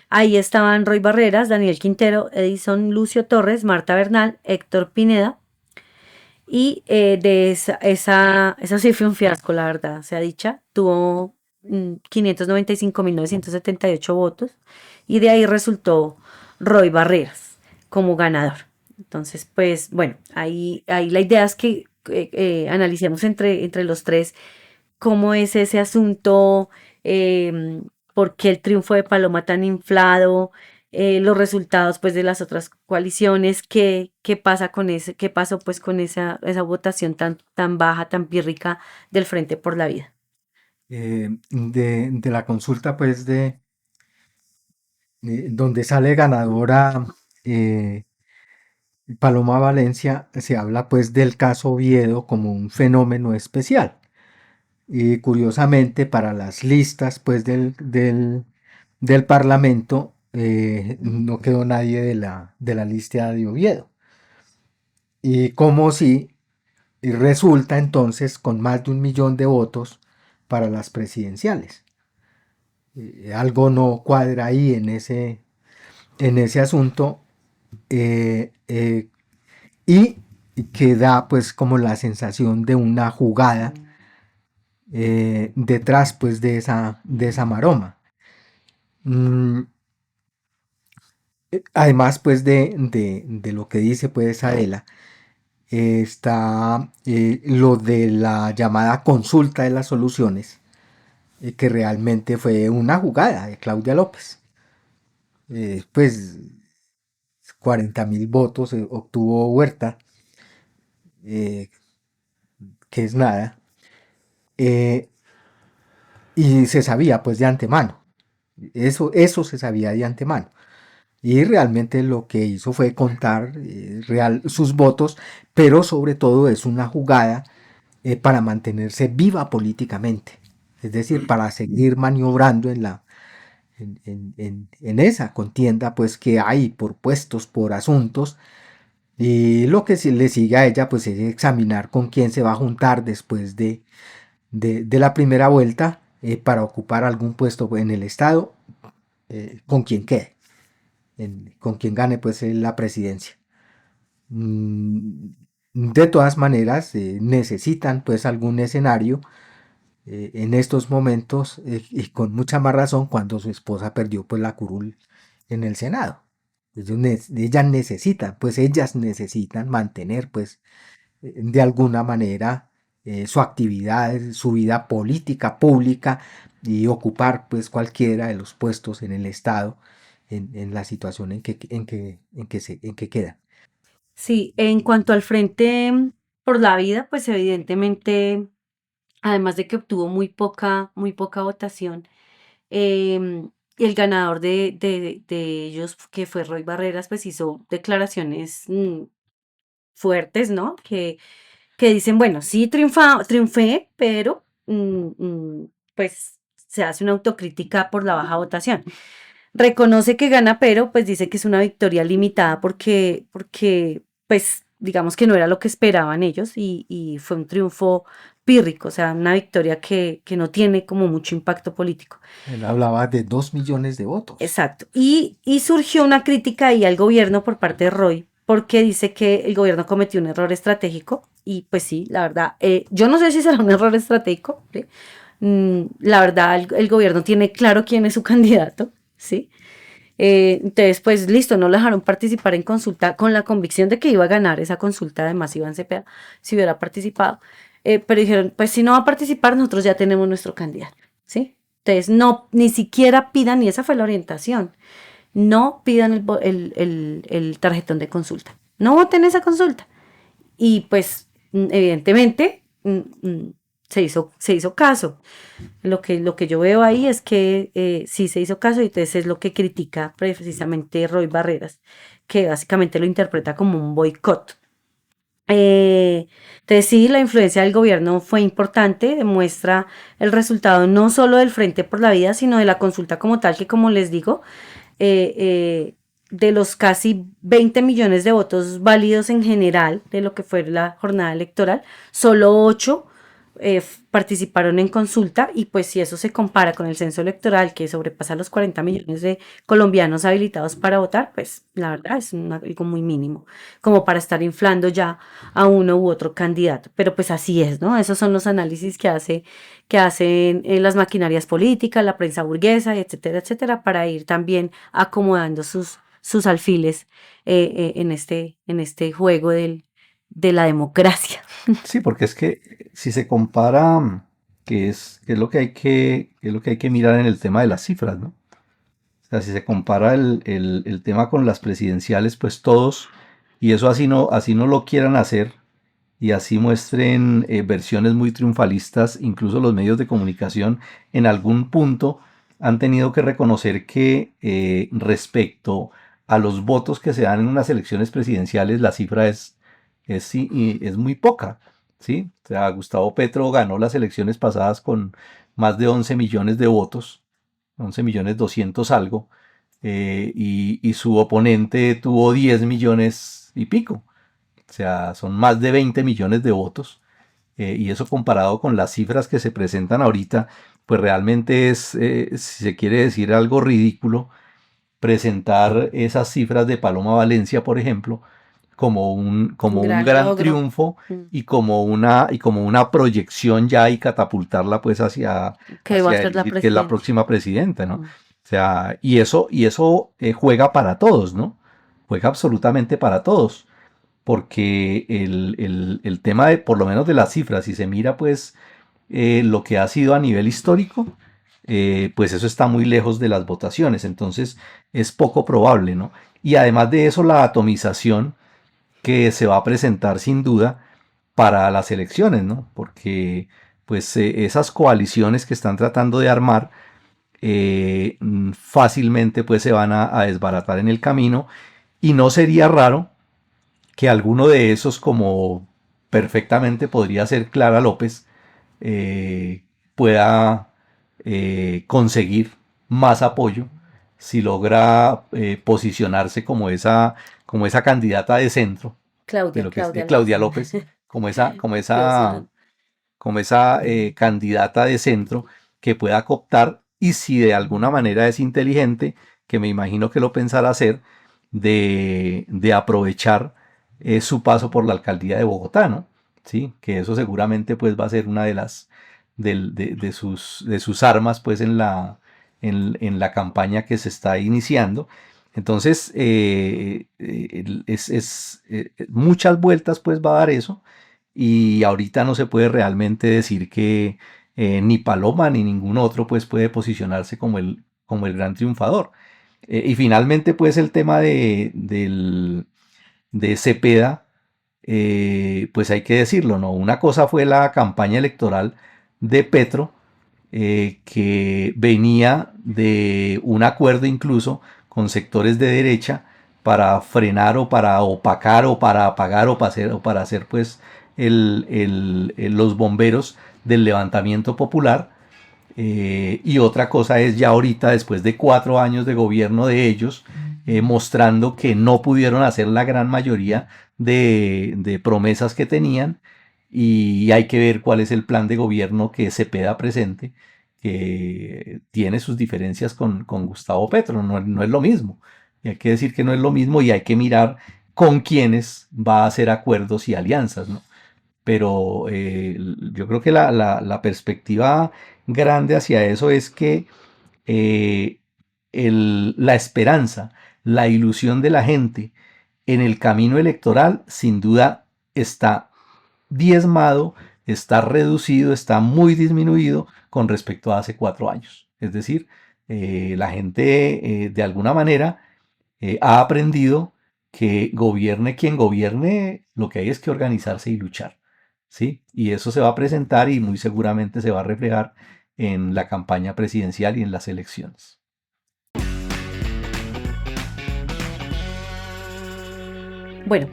Ahí estaban Roy Barreras, Daniel Quintero, Edison Lucio Torres, Marta Bernal, Héctor Pineda. Y de esa sí fue un fiasco, la verdad, sea dicha. Tuvo 595.978 votos. Y de ahí resultó Roy Barreras como ganador. Entonces, pues bueno, ahí la idea es que analicemos entre los tres cómo es ese asunto, por qué el triunfo de Paloma tan inflado, los resultados pues de las otras coaliciones, qué pasa con qué pasó pues con esa votación tan baja, tan pírrica del Frente por la Vida. De la consulta pues donde sale ganadora Paloma Valencia, se habla pues del caso Oviedo como un fenómeno especial. Y curiosamente para las listas pues del Parlamento no quedó nadie de la lista de Oviedo. Y como si resulta entonces con más de 1 millón de votos para las presidenciales. Algo no cuadra ahí en ese asunto. Y que da pues como la sensación de una jugada detrás pues de esa maroma. Además pues de lo que dice pues Adela, está lo de la llamada consulta de las soluciones, que realmente fue una jugada de Claudia López. Pues 40.000 votos obtuvo Huerta, que es nada, y se sabía pues de antemano. Eso se sabía de antemano. Y realmente lo que hizo fue contar sus votos, pero sobre todo es una jugada para mantenerse viva políticamente. Es decir, para seguir maniobrando en esa contienda pues que hay por puestos, por asuntos. Y lo que le sigue a ella pues es examinar con quién se va a juntar después de la primera vuelta para ocupar algún puesto en el Estado, con quien quede, con quien gane pues la presidencia. De todas maneras, necesitan pues algún escenario en estos momentos y con mucha más razón cuando su esposa perdió pues la curul en el Senado. Ellas necesitan mantener pues de alguna manera su actividad, su vida política, pública y ocupar pues cualquiera de los puestos en el Estado en la situación en que queda. Sí, en cuanto al Frente por la Vida, pues evidentemente, además de que obtuvo muy poca votación, y el ganador de ellos, que fue Roy Barreras, pues hizo declaraciones fuertes, ¿no? Que dicen, bueno, sí triunfé, pero pues se hace una autocrítica por la baja votación. Reconoce que gana, pero pues dice que es una victoria limitada porque pues digamos que no era lo que esperaban ellos y fue un triunfo pírrico, o sea, una victoria que no tiene como mucho impacto político. Él hablaba de 2 millones de votos. Exacto. Y surgió una crítica ahí al gobierno por parte de Roy, porque dice que el gobierno cometió un error estratégico. Y pues sí, la verdad, yo no sé si será un error estratégico, ¿sí? La verdad, el gobierno tiene claro quién es su candidato, ¿sí? Entonces, pues listo, no lo dejaron participar en consulta con la convicción de que iba a ganar esa consulta, además Iván Cepeda, si hubiera participado. Pero dijeron, pues si no va a participar, nosotros ya tenemos nuestro candidato, ¿sí? Entonces, no, ni siquiera pidan, y esa fue la orientación, no pidan el tarjetón de consulta. No voten esa consulta. Y pues, evidentemente, se hizo caso. Lo que yo veo ahí es que sí se hizo caso y entonces es lo que critica precisamente Roy Barreras, que básicamente lo interpreta como un boicot. Entonces sí, la influencia del gobierno fue importante, demuestra el resultado no solo del Frente por la Vida, sino de la consulta como tal, que como les digo, de los casi 20 millones de votos válidos en general de lo que fue la jornada electoral, solo 8 participaron en consulta y pues si eso se compara con el censo electoral que sobrepasa los 40 millones de colombianos habilitados para votar, pues la verdad es algo muy mínimo, como para estar inflando ya a uno u otro candidato, pero pues así es, ¿no? Esos son los análisis que hacen las maquinarias políticas, la prensa burguesa, etcétera, etcétera, para ir también acomodando sus alfiles en este juego de la democracia. Sí, porque es que si se compara, que es lo que hay que mirar en el tema de las cifras, ¿no? O sea, si se compara el tema con las presidenciales, pues todos, y eso así no lo quieran hacer, y así muestren versiones muy triunfalistas, incluso los medios de comunicación en algún punto han tenido que reconocer que respecto a los votos que se dan en unas elecciones presidenciales, la cifra es muy poca, ¿sí? O sea, Gustavo Petro ganó las elecciones pasadas con más de 11 millones de votos, 11 millones 200 algo, y su oponente tuvo 10 millones y pico. O sea, son más de 20 millones de votos. Y eso comparado con las cifras que se presentan ahorita, pues realmente es, si se quiere decir algo ridículo, presentar esas cifras de Paloma Valencia, por ejemplo, como un gran Logro. triunfo y como una proyección ya y catapultarla pues hacia Que va a ser la decir que es la presidenta. próxima presidenta, ¿no? O sea, y eso juega para todos, ¿no? Juega absolutamente para todos, porque el tema de, por lo menos de las cifras, si se mira pues lo que ha sido a nivel histórico, pues eso está muy lejos de las votaciones, entonces es poco probable, ¿no? Y además de eso, la atomización que se va a presentar sin duda para las elecciones, ¿no? Porque pues esas coaliciones que están tratando de armar, fácilmente pues se van a desbaratar en el camino, y no sería raro que alguno de esos, como perfectamente podría ser Clara López, pueda conseguir más apoyo si logra posicionarse como esa candidata de centro, de lo que es Claudia López, como esa, como esa, como esa candidata de centro que pueda cooptar, y si de alguna manera es inteligente, que me imagino que lo pensará hacer, de aprovechar su paso por la alcaldía de Bogotá, ¿no? Sí, que eso seguramente pues va a ser una de las de sus armas pues en la campaña que se está iniciando. Entonces, muchas vueltas pues va a dar eso, y ahorita no se puede realmente decir que ni Paloma ni ningún otro pues puede posicionarse como el gran triunfador. Y finalmente pues el tema de Cepeda, pues hay que decirlo, ¿no? Una cosa fue la campaña electoral de Petro, que venía de un acuerdo incluso con sectores de derecha para frenar o para opacar o para apagar o para hacer pues los bomberos del levantamiento popular. Y otra cosa es ya ahorita, después de 4 años de gobierno de ellos, mostrando que no pudieron hacer la gran mayoría de promesas que tenían, y hay que ver cuál es el plan de gobierno que Cepeda presente, que tiene sus diferencias con Gustavo Petro, no es lo mismo. Y hay que decir que no es lo mismo, y hay que mirar con quiénes va a hacer acuerdos y alianzas, ¿no? Pero yo creo que la perspectiva grande hacia eso es que eh, la esperanza, la ilusión de la gente en el camino electoral sin duda está diezmado, está reducido, está muy disminuido con respecto a hace 4 años. Es decir, la gente de alguna manera ha aprendido que gobierne quien gobierne, lo que hay es que organizarse y luchar, ¿sí? Y eso se va a presentar y muy seguramente se va a reflejar en la campaña presidencial y en las elecciones. Bueno,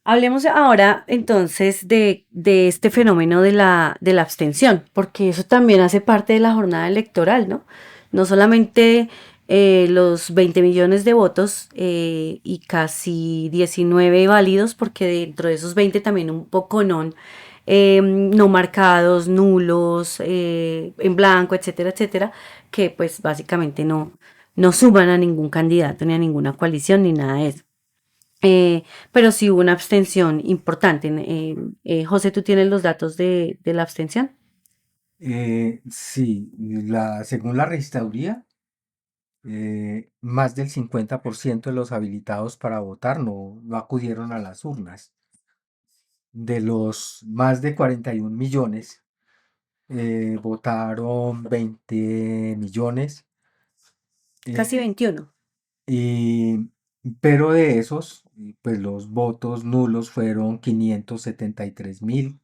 hablemos ahora entonces de este fenómeno de la abstención, porque eso también hace parte de la jornada electoral, ¿no? No solamente los 20 millones de votos y casi 19 válidos, porque dentro de esos 20 también un poco no marcados, nulos, en blanco, etcétera, etcétera, que pues básicamente no suman a ningún candidato, ni a ninguna coalición, ni nada de eso. Pero sí hubo una abstención importante. José, ¿tú tienes los datos de la abstención? Sí, según la registraduría, más del 50% de los habilitados para votar no acudieron a las urnas. De los más de 41 millones, votaron 20 millones. Casi eh, 21. y, pero de esos, pues los votos nulos fueron 573.000,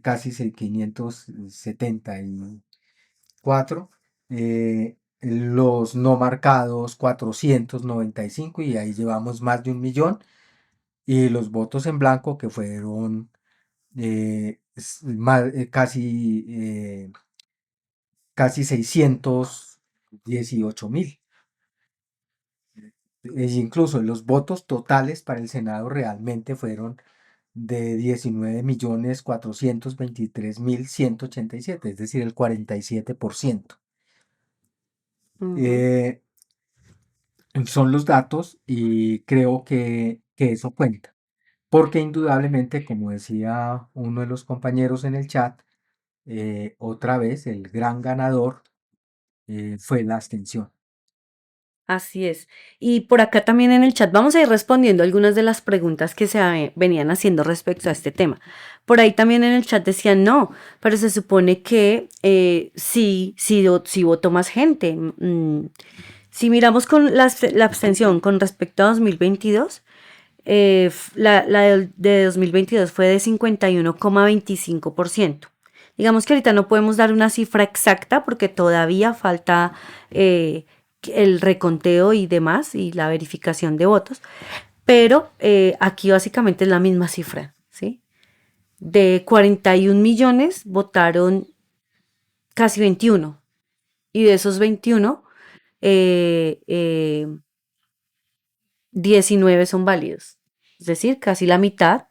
casi 574. Los no marcados 495, y ahí llevamos más de 1 millón. Y los votos en blanco, que fueron casi 618.000. Incluso los votos totales para el Senado realmente fueron de 19.423.187, es decir, el 47%. Ujú. Eh, Son los datos, y creo que eso cuenta, porque indudablemente, como decía uno de los compañeros en el chat, otra vez el gran ganador fue la abstención. Así es. Y por acá también en el chat vamos a ir respondiendo algunas de las preguntas que venían haciendo respecto a este tema. Por ahí también en el chat decían no, pero se supone que sí votó más gente. Si miramos con la abstención con respecto a 2022, la de 2022 fue de 51,25%. Digamos que ahorita no podemos dar una cifra exacta porque todavía falta el reconteo y demás y la verificación de votos, pero aquí básicamente es la misma cifra, ¿sí? De 41 millones votaron casi 21 y de esos 21, 19 son válidos, es decir, casi la mitad,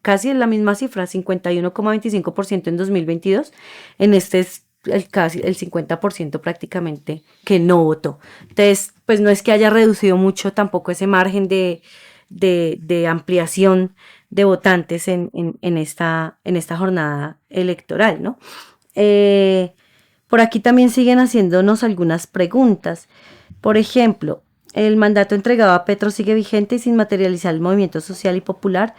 casi es la misma cifra, 51,25% en 2022, en este es casi el 50% prácticamente que no votó. Entonces, pues no es que haya reducido mucho tampoco ese margen de ampliación de votantes en esta jornada electoral, ¿no? Por aquí también siguen haciéndonos algunas preguntas. Por ejemplo, el mandato entregado a Petro sigue vigente y sin materializar el movimiento social y popular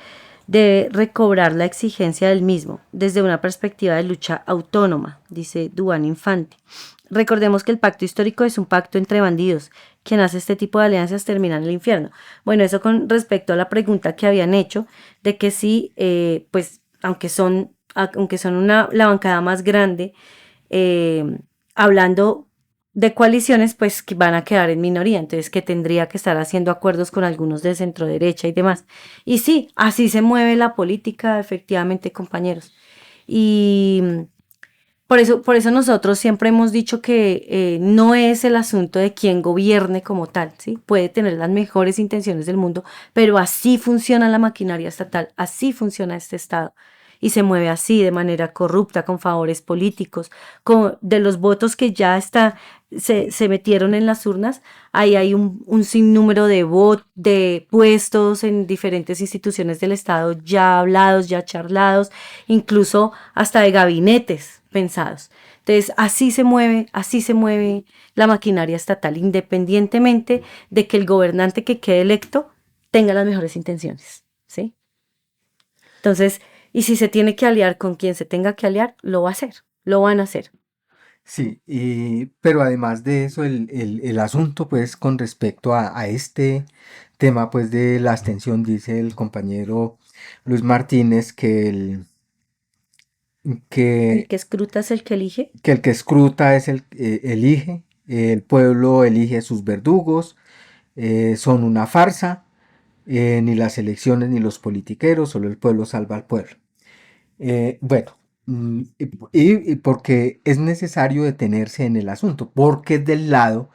debe recobrar la exigencia del mismo desde una perspectiva de lucha autónoma, dice Duan Infante. Recordemos que el pacto histórico es un pacto entre bandidos. Quien hace este tipo de alianzas termina en el infierno. Bueno, eso con respecto a la pregunta que habían hecho de que sí, pues aunque son la bancada más grande, hablando de coaliciones, pues que van a quedar en minoría, entonces que tendría que estar haciendo acuerdos con algunos de centro derecha y demás. Y sí, así se mueve la política, efectivamente, compañeros. Y por eso nosotros siempre hemos dicho que no es el asunto de quién gobierne como tal, ¿sí? Puede tener las mejores intenciones del mundo, pero así funciona la maquinaria estatal, así funciona este Estado. Y se mueve así, de manera corrupta, con favores políticos, de los votos que ya se metieron en las urnas, ahí hay un sinnúmero de puestos en diferentes instituciones del Estado ya hablados, ya charlados, incluso hasta de gabinetes pensados. Entonces, así se mueve la maquinaria estatal, independientemente de que el gobernante que quede electo tenga las mejores intenciones, ¿sí? Entonces, y si se tiene que aliar con quien se tenga que aliar, lo va a hacer, lo van a hacer. Sí, pero además de eso, el asunto, pues, con respecto a este tema, pues, de la abstención, dice el compañero Luis Martínez El que, que escruta es el que elige. que el que escruta es el elige, el pueblo elige sus verdugos, son una farsa, ni las elecciones ni los politiqueros, solo el pueblo salva al pueblo. Bueno, y porque es necesario detenerse en el asunto, porque del lado,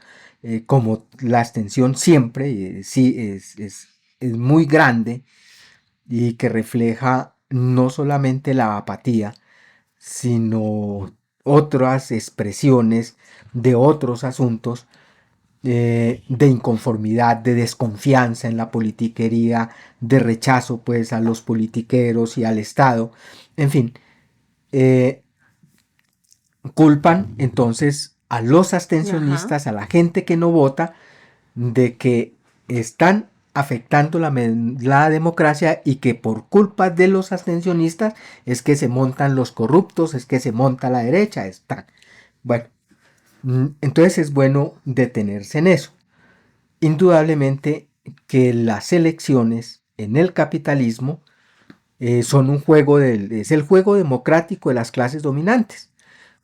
como la abstención siempre sí es muy grande y que refleja no solamente la apatía, sino otras expresiones de otros asuntos de inconformidad, de desconfianza en la politiquería, de rechazo pues a los politiqueros y al Estado, en fin, eh, culpan entonces a los abstencionistas, a la gente que no vota, de que están afectando la democracia y que por culpa de los abstencionistas es que se montan los corruptos, es que se monta la derecha, están. Bueno, entonces es bueno detenerse en eso. Indudablemente que las elecciones en el capitalismo son es el juego democrático de las clases dominantes,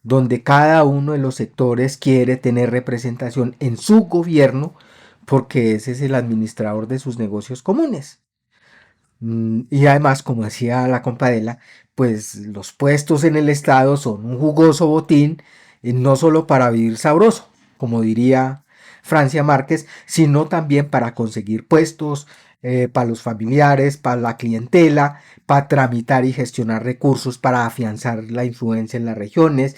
donde cada uno de los sectores quiere tener representación en su gobierno porque ese es el administrador de sus negocios comunes. Y además, como decía la compadela, pues los puestos en el Estado son un jugoso botín, no solo para vivir sabroso, como diría Francia Márquez, sino también para conseguir puestos, para los familiares, para la clientela, para tramitar y gestionar recursos, para afianzar la influencia en las regiones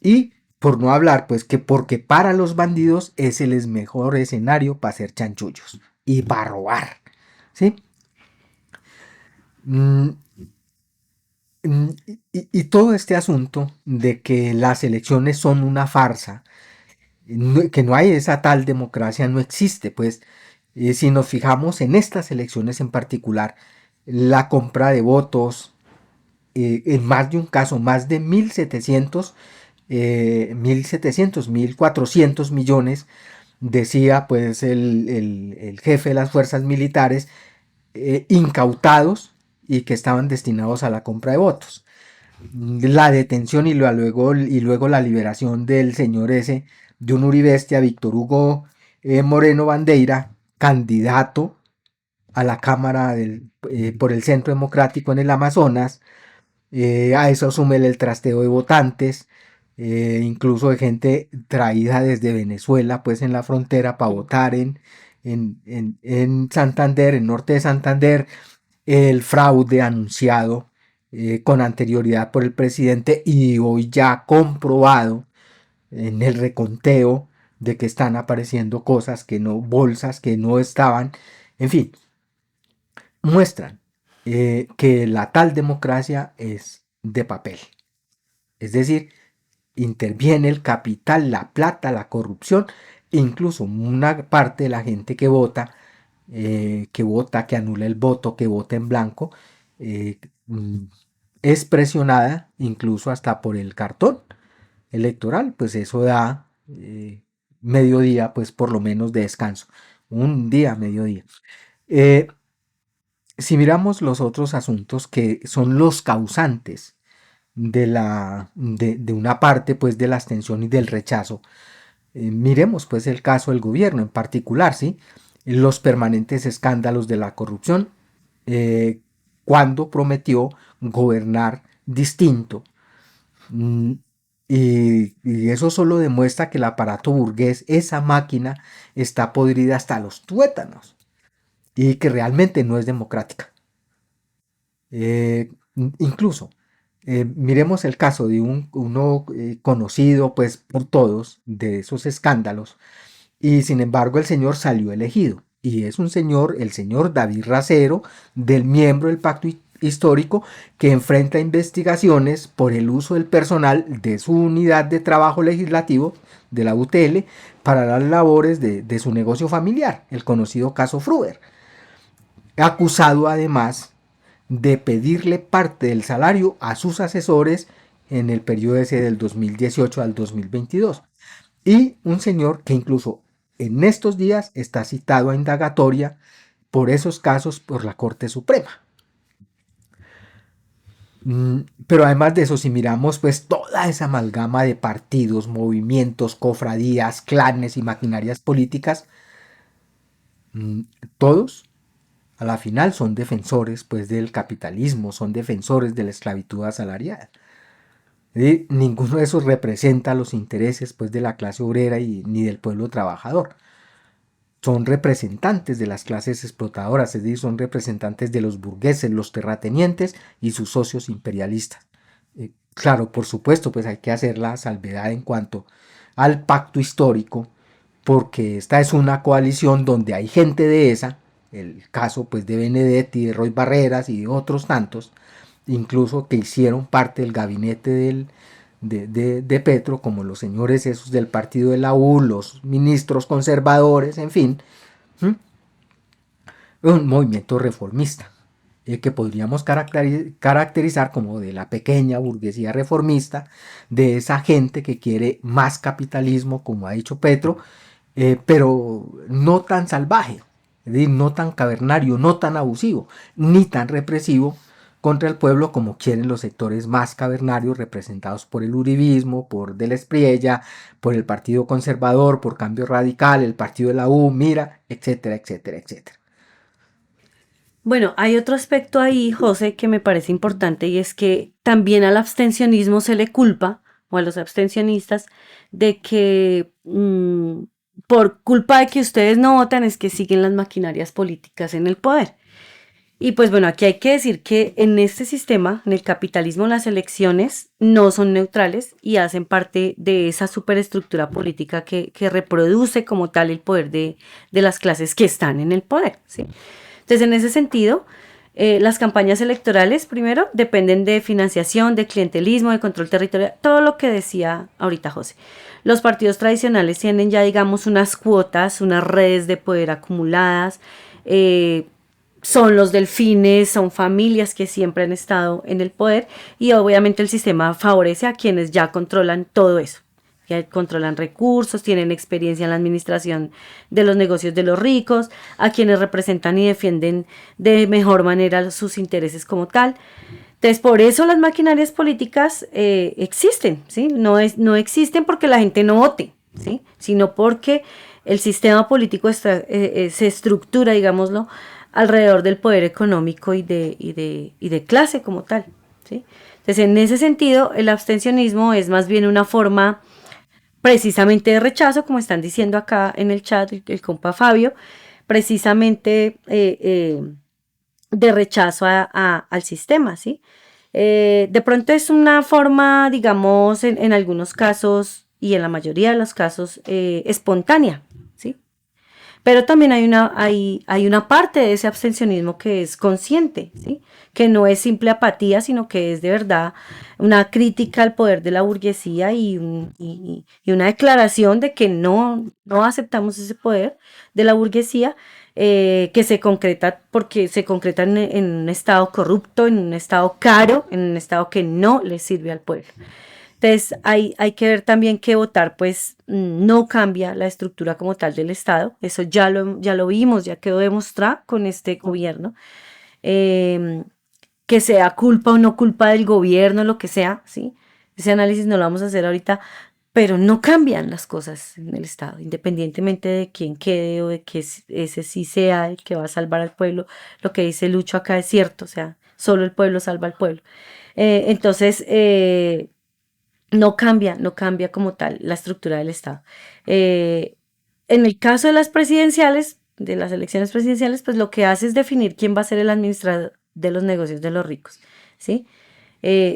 y por no hablar, pues que porque para los bandidos es el mejor escenario para hacer chanchullos y para robar, ¿sí? Y todo este asunto de que las elecciones son una farsa, que no hay esa tal democracia, no existe, pues si nos fijamos en estas elecciones en particular, la compra de votos, en más de un caso, más de 1.400 millones, decía pues el jefe de las fuerzas militares, incautados y que estaban destinados a la compra de votos. la detención y luego la liberación del señor ese, de un uribestia, Víctor Hugo Moreno Bandeira, candidato a la Cámara por el Centro Democrático en el Amazonas. A eso súmele el trasteo de votantes, incluso de gente traída desde Venezuela, pues en la frontera para votar en Santander, en norte de Santander, el fraude anunciado con anterioridad por el presidente y hoy ya comprobado en el reconteo de que están apareciendo cosas que no, bolsas que no estaban, en fin, muestran que la tal democracia es de papel. Es decir, interviene el capital, la plata, la corrupción, e incluso una parte de la gente que vota, que anula el voto, que vota en blanco, es presionada incluso hasta por el cartón electoral, pues eso da mediodía, pues por lo menos de descanso, un día, mediodía. Si miramos los otros asuntos que son los causantes de una parte pues de la abstención y del rechazo, miremos pues el caso del gobierno en particular, ¿sí? Los permanentes escándalos de la corrupción, cuando prometió gobernar distinto. Y eso solo demuestra que el aparato burgués, esa máquina, está podrida hasta los tuétanos y que realmente no es democrática. Incluso, miremos el caso de uno conocido pues por todos de esos escándalos, y sin embargo el señor salió elegido, y es el señor David Racero, del miembro del Pacto Histórico, que enfrenta investigaciones por el uso del personal de su unidad de trabajo legislativo de la UTL para las labores de su negocio familiar, el conocido caso Fruber, acusado además de pedirle parte del salario a sus asesores en el periodo ese del 2018 al 2022. Y un señor que incluso en estos días está citado a indagatoria por esos casos por la Corte Suprema. Pero además de eso, si miramos pues toda esa amalgama de partidos, movimientos, cofradías, clanes y maquinarias políticas, todos a la final son defensores pues del capitalismo, son defensores de la esclavitud asalariada. Y ninguno de esos representa los intereses pues de la clase obrera ni del pueblo trabajador. Son representantes de las clases explotadoras, es decir, son representantes de los burgueses, los terratenientes y sus socios imperialistas. Claro, por supuesto, pues hay que hacer la salvedad en cuanto al pacto histórico, porque esta es una coalición donde hay gente de esa, el caso pues de Benedetti, de Roy Barreras y de otros tantos, incluso que hicieron parte del gabinete de Petro, como los señores esos del partido de la U, los ministros conservadores, en fin, un movimiento reformista, que podríamos caracterizar como de la pequeña burguesía reformista, de esa gente que quiere más capitalismo, como ha dicho Petro, pero no tan salvaje, es decir, no tan cavernario, no tan abusivo, ni tan represivo contra el pueblo como quieren los sectores más cavernarios representados por el uribismo, por Del Espriella, por el Partido Conservador, por Cambio Radical, el Partido de la U, Mira, etcétera, etcétera, etcétera. Bueno, hay otro aspecto ahí, José, que me parece importante, y es que también al abstencionismo se le culpa, o a los abstencionistas, de que por culpa de que ustedes no votan es que siguen las maquinarias políticas en el poder. Y pues bueno, aquí hay que decir que en este sistema, en el capitalismo, las elecciones no son neutrales y hacen parte de esa superestructura política que reproduce como tal el poder de las clases que están en el poder, ¿sí? Entonces, en ese sentido, las campañas electorales, primero, dependen de financiación, de clientelismo, de control territorial, todo lo que decía ahorita José. Los partidos tradicionales tienen ya, digamos, unas cuotas, unas redes de poder acumuladas, son los delfines, son familias que siempre han estado en el poder y obviamente el sistema favorece a quienes ya controlan todo eso, que controlan recursos, tienen experiencia en la administración de los negocios de los ricos, a quienes representan y defienden de mejor manera sus intereses como tal. Entonces, por eso las maquinarias políticas existen, ¿sí? No existen porque la gente no vote, ¿sí? Sino porque el sistema político se estructura, digámoslo, alrededor del poder económico y de clase como tal, ¿sí? Entonces, en ese sentido, el abstencionismo es más bien una forma precisamente de rechazo, como están diciendo acá en el chat el compa Fabio, precisamente de rechazo al sistema, ¿sí? De pronto es una forma, digamos, en algunos casos y en la mayoría de los casos espontánea, ¿sí? Pero también hay una parte de ese abstencionismo que es consciente, ¿sí? Que no es simple apatía, sino que es de verdad una crítica al poder de la burguesía y una declaración de que no aceptamos ese poder de la burguesía, que se concreta porque se concreta en un estado corrupto, en un estado caro, en un estado que no le sirve al pueblo. Entonces hay que ver también que votar pues no cambia la estructura como tal del Estado, eso ya lo vimos, ya quedó demostrado con este gobierno, que sea culpa o no culpa del gobierno, lo que sea, ¿sí? Ese análisis no lo vamos a hacer ahorita, pero no cambian las cosas en el Estado, independientemente de quién quede o de que ese sí sea el que va a salvar al pueblo. Lo que dice Lucho acá es cierto, o sea, solo el pueblo salva al pueblo. Entonces, no cambia como tal la estructura del Estado. En el caso de las presidenciales, de las elecciones presidenciales, pues lo que hace es definir quién va a ser el administrador de los negocios de los ricos, ¿sí?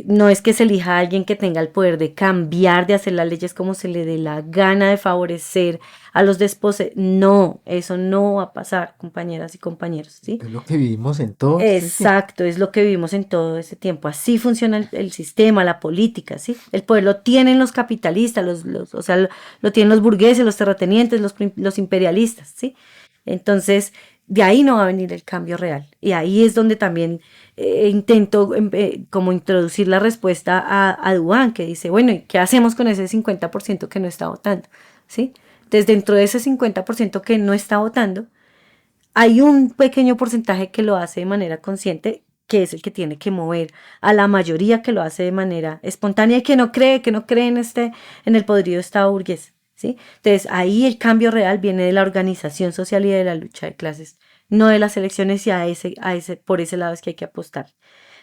No es que se elija a alguien que tenga el poder de cambiar, de hacer las leyes como se le dé la gana, de favorecer a los desposeídos. No, eso no va a pasar, compañeras y compañeros, ¿sí? Es lo que vivimos en todo este tiempo. Exacto, es lo que vivimos en todo ese tiempo. Así funciona el sistema, la política, ¿sí? El poder lo tienen los capitalistas, o sea, lo tienen los burgueses, los terratenientes, los imperialistas, ¿sí? Entonces, de ahí no va a venir el cambio real. Y ahí es donde también intento como introducir la respuesta a Duván, que dice, bueno, ¿y qué hacemos con ese 50% que no está votando? ¿Sí? Entonces, dentro de ese 50% que no está votando, hay un pequeño porcentaje que lo hace de manera consciente, que es el que tiene que mover a la mayoría que lo hace de manera espontánea y que no cree en el podrido Estado burgués, ¿sí? Entonces, ahí el cambio real viene de la organización social y de la lucha de clases, no de las elecciones, y por ese lado es que hay que apostar.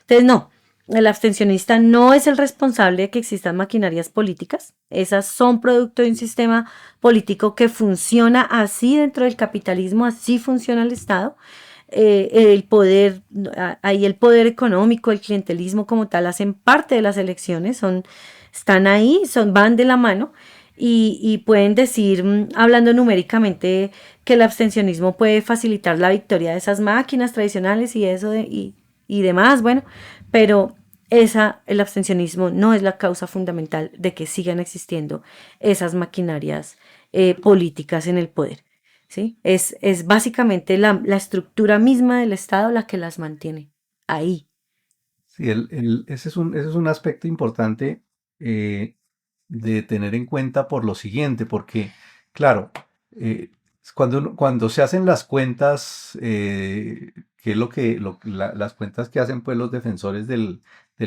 Entonces, no, el abstencionista no es el responsable de que existan maquinarias políticas. Esas son producto de un sistema político que funciona así dentro del capitalismo, así funciona el Estado. El poder económico, el clientelismo como tal, hacen parte de las elecciones, están ahí, van de la mano. Y pueden decir, hablando numéricamente, que el abstencionismo puede facilitar la victoria de esas máquinas tradicionales y demás, bueno, pero el abstencionismo no es la causa fundamental de que sigan existiendo esas maquinarias políticas en el poder, ¿sí? Es básicamente la estructura misma del Estado la que las mantiene ahí. Sí, ese es un aspecto importante de tener en cuenta por lo siguiente, porque, claro, cuando se hacen las cuentas, que es las cuentas que hacen pues los defensores del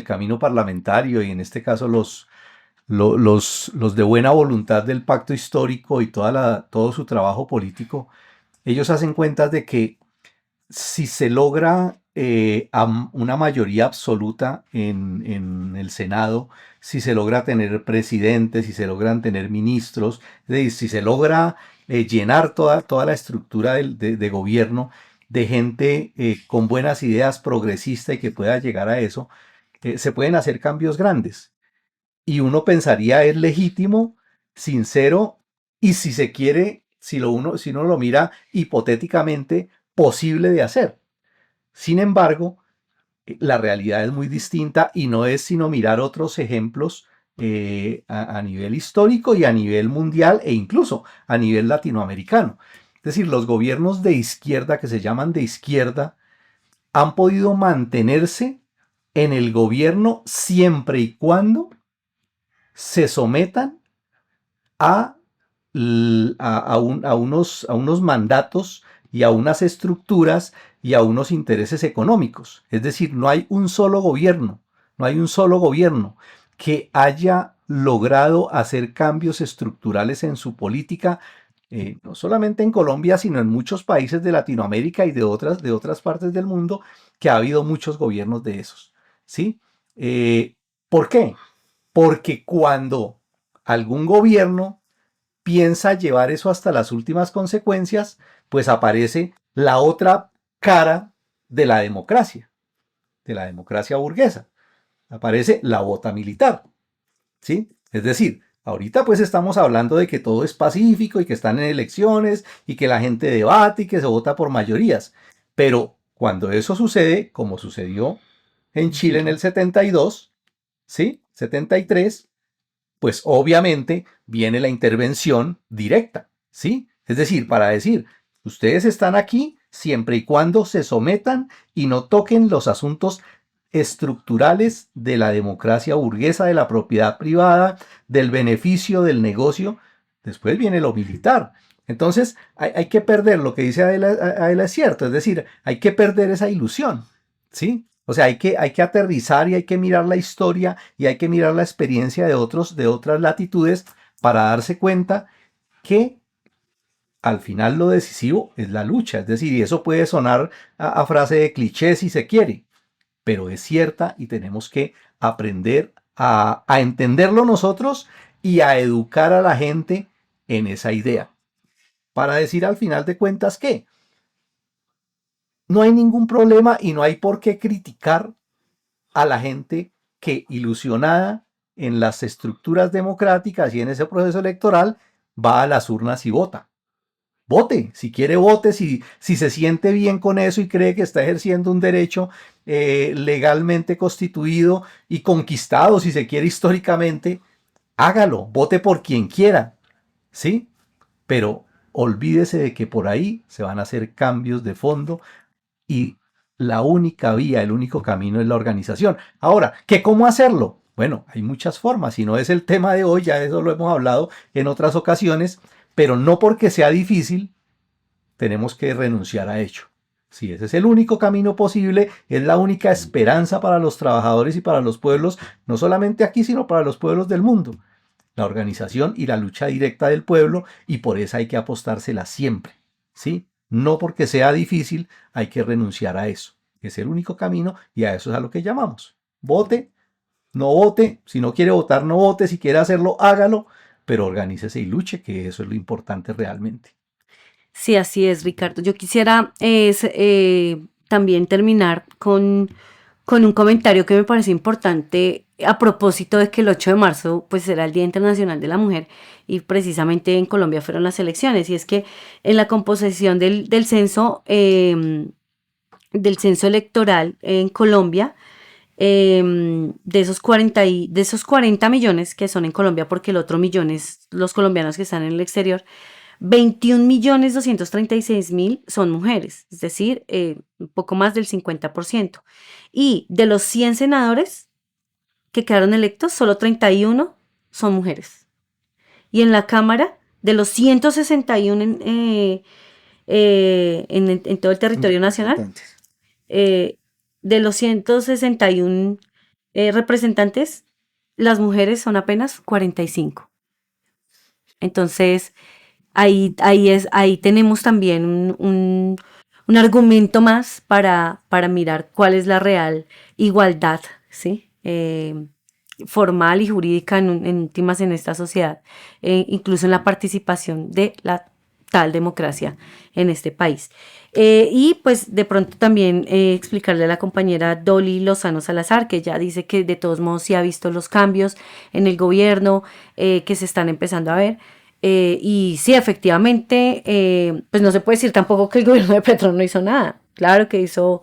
camino parlamentario y en este caso los de buena voluntad del pacto histórico y todo su trabajo político, ellos hacen cuentas de que si se logra una mayoría absoluta en el Senado, si se logra tener presidentes, si se logran tener ministros, es decir, si se logra llenar toda la estructura de gobierno de gente con buenas ideas, progresista y que pueda llegar a eso, se pueden hacer cambios grandes. Y uno pensaría es legítimo, sincero y si se quiere, si uno lo mira hipotéticamente, posible de hacer. Sin embargo, la realidad es muy distinta y no es sino mirar otros ejemplos a nivel histórico y a nivel mundial e incluso a nivel latinoamericano. Es decir, los gobiernos de izquierda, que se llaman de izquierda, han podido mantenerse en el gobierno siempre y cuando se sometan a unos mandatos y a unas estructuras y a unos intereses económicos. Es decir, no hay un solo gobierno no hay un solo gobierno que haya logrado hacer cambios estructurales en su política, no solamente en Colombia, sino en muchos países de Latinoamérica y de otras partes del mundo, que ha habido muchos gobiernos de esos, ¿sí? ¿Por qué? Porque cuando algún gobierno piensa llevar eso hasta las últimas consecuencias, pues aparece la otra cara de la democracia burguesa. Aparece la bota militar, ¿sí? Es decir, ahorita pues estamos hablando de que todo es pacífico y que están en elecciones y que la gente debate y que se vota por mayorías. Pero cuando eso sucede, como sucedió en Chile en el 72, ¿sí? 73, pues obviamente viene la intervención directa, ¿sí? Es decir, para decir, ustedes están aquí siempre y cuando se sometan y no toquen los asuntos estructurales de la democracia burguesa, de la propiedad privada, del beneficio, del negocio. Después viene lo militar. Entonces hay que perder, lo que dice Adela es cierto, es decir, hay que perder esa ilusión, ¿sí? O sea, hay que aterrizar y hay que mirar la historia y hay que mirar la experiencia de otras latitudes para darse cuenta que al final lo decisivo es la lucha. Es decir, y eso puede sonar a frase de cliché si se quiere, pero es cierta y tenemos que aprender a entenderlo nosotros y a educar a la gente en esa idea. Para decir al final de cuentas que no hay ningún problema y no hay por qué criticar a la gente que, ilusionada en las estructuras democráticas y en ese proceso electoral, va a las urnas y vota. Vote, si quiere vote, si se siente bien con eso y cree que está ejerciendo un derecho legalmente constituido y conquistado, si se quiere históricamente, hágalo, vote por quien quiera, ¿sí? Pero olvídese de que por ahí se van a hacer cambios de fondo y la única vía, el único camino es la organización. Ahora, ¿qué cómo hacerlo? Bueno, hay muchas formas y no es el tema de hoy, ya eso lo hemos hablado en otras ocasiones, pero no porque sea difícil, tenemos que renunciar a ello. Si ese es el único camino posible, es la única esperanza para los trabajadores y para los pueblos, no solamente aquí, sino para los pueblos del mundo. La organización y la lucha directa del pueblo, y por eso hay que apostársela siempre, ¿sí? No porque sea difícil, hay que renunciar a eso. Es el único camino y a eso es a lo que llamamos. Vote, no vote, si no quiere votar, no vote, si quiere hacerlo, hágalo, pero organícese y luche, que eso es lo importante realmente. Sí, así es, Ricardo. Yo quisiera también terminar con un comentario que me parece importante a propósito de que el 8 de marzo pues será el Día Internacional de la Mujer y precisamente en Colombia fueron las elecciones, y es que en la composición del censo electoral en Colombia, de esos 40 millones que son en Colombia, porque el otro millón es los colombianos que están en el exterior, 21.236.000 son mujeres, es decir, un poco más del 50%. Y de los 100 senadores que quedaron electos, solo 31 son mujeres. Y en la Cámara, de los 161 en todo el territorio nacional, de los 161 representantes, las mujeres son apenas 45. Entonces, ahí tenemos también un argumento más para mirar cuál es la real igualdad, ¿sí? Formal y jurídica en últimas en esta sociedad, incluso en la participación de la tal democracia en este país. Y pues de pronto también explicarle a la compañera Dolly Lozano Salazar, que ya dice que de todos modos sí ha visto los cambios en el gobierno que se están empezando a ver. Y sí, efectivamente, pues no se puede decir tampoco que el gobierno de Petro no hizo nada. Claro que hizo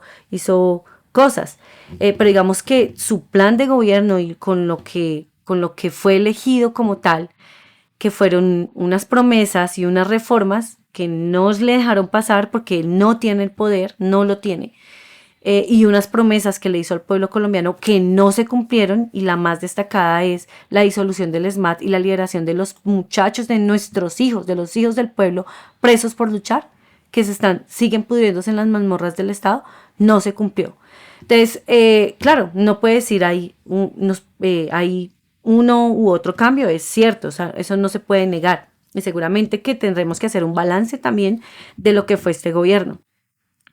cosas, pero digamos que su plan de gobierno y con lo que fue elegido como tal, que fueron unas promesas y unas reformas que no le dejaron pasar porque él no tiene el poder, no lo tiene, y unas promesas que le hizo al pueblo colombiano que no se cumplieron, y la más destacada es la disolución del ESMAD y la liberación de los muchachos, de nuestros hijos, de los hijos del pueblo presos por luchar, que siguen pudriéndose en las mazmorras del Estado, no se cumplió. Entonces, claro, no puede decir hay uno u otro cambio, es cierto, o sea, eso no se puede negar. Y seguramente que tendremos que hacer un balance también de lo que fue este gobierno,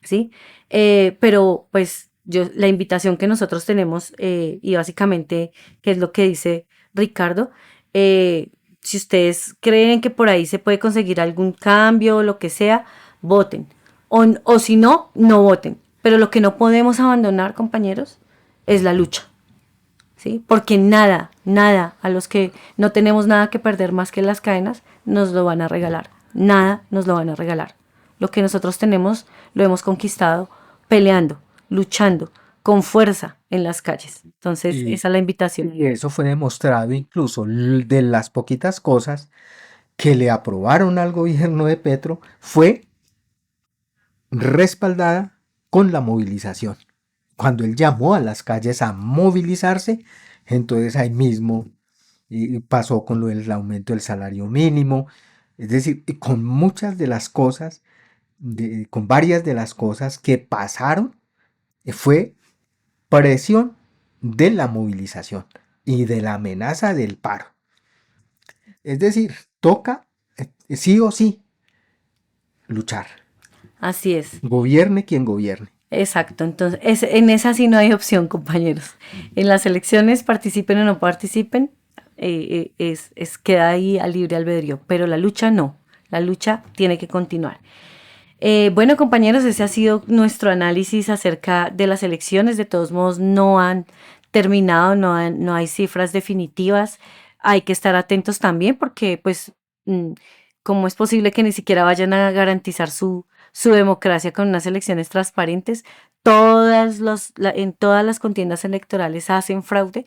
¿sí? Pero pues la invitación que nosotros tenemos, y básicamente, que es lo que dice Ricardo, si ustedes creen que por ahí se puede conseguir algún cambio o lo que sea, voten. O si no, no voten. Pero lo que no podemos abandonar, compañeros, es la lucha, ¿sí? Porque nada, a los que no tenemos nada que perder más que las cadenas, nos lo van a regalar. Nada nos lo van a regalar. Lo que nosotros tenemos lo hemos conquistado peleando, luchando, con fuerza en las calles. Entonces, esa es la invitación. Y eso fue demostrado incluso de las poquitas cosas que le aprobaron al gobierno de Petro, fue respaldada con la movilización. Cuando él llamó a las calles a movilizarse, entonces ahí mismo pasó con lo del aumento del salario mínimo, es decir, con muchas de las cosas, con varias de las cosas que pasaron, fue presión de la movilización y de la amenaza del paro. Es decir, toca sí o sí luchar. Así es. Gobierne quien gobierne. Exacto, entonces en esa sí no hay opción, compañeros. En las elecciones, participen o no participen, queda ahí a libre albedrío, pero la lucha no, la lucha tiene que continuar. Bueno, compañeros, ese ha sido nuestro análisis acerca de las elecciones. De todos modos, no han terminado, no hay cifras definitivas. Hay que estar atentos también porque, pues, ¿cómo es posible que ni siquiera vayan a garantizar su democracia con unas elecciones transparentes? En todas las contiendas electorales hacen fraude,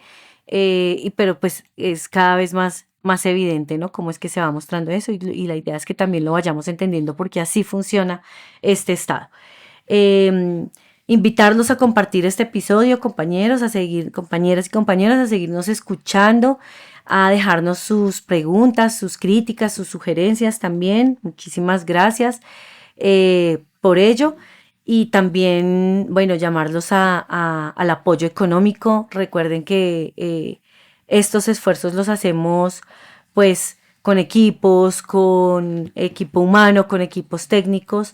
pero pues es cada vez más evidente, ¿no? Cómo es que se va mostrando eso y la idea es que también lo vayamos entendiendo porque así funciona este Estado. Invitarlos a compartir este episodio, compañeras y compañeros, a seguirnos escuchando, a dejarnos sus preguntas, sus críticas, sus sugerencias también. Muchísimas gracias por ello. Y también, bueno, llamarlos al apoyo económico. Recuerden que estos esfuerzos los hacemos pues con equipos, con equipo humano, con equipos técnicos,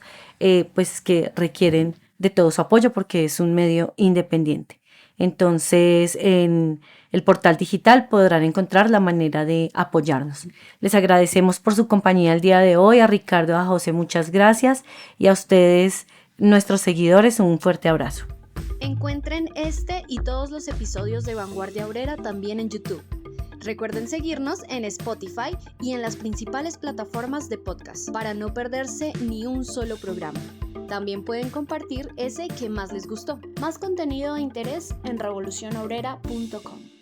pues que requieren de todo su apoyo porque es un medio independiente. Entonces, en el portal digital podrán encontrar la manera de apoyarnos. Les agradecemos por su compañía el día de hoy. A Ricardo, a José, muchas gracias. Y a ustedes, nuestros seguidores, un fuerte abrazo. Encuentren este y todos los episodios de Vanguardia Obrera también en YouTube. Recuerden seguirnos en Spotify y en las principales plataformas de podcast para no perderse ni un solo programa. También pueden compartir ese que más les gustó. Más contenido de interés en revolucionobrera.com.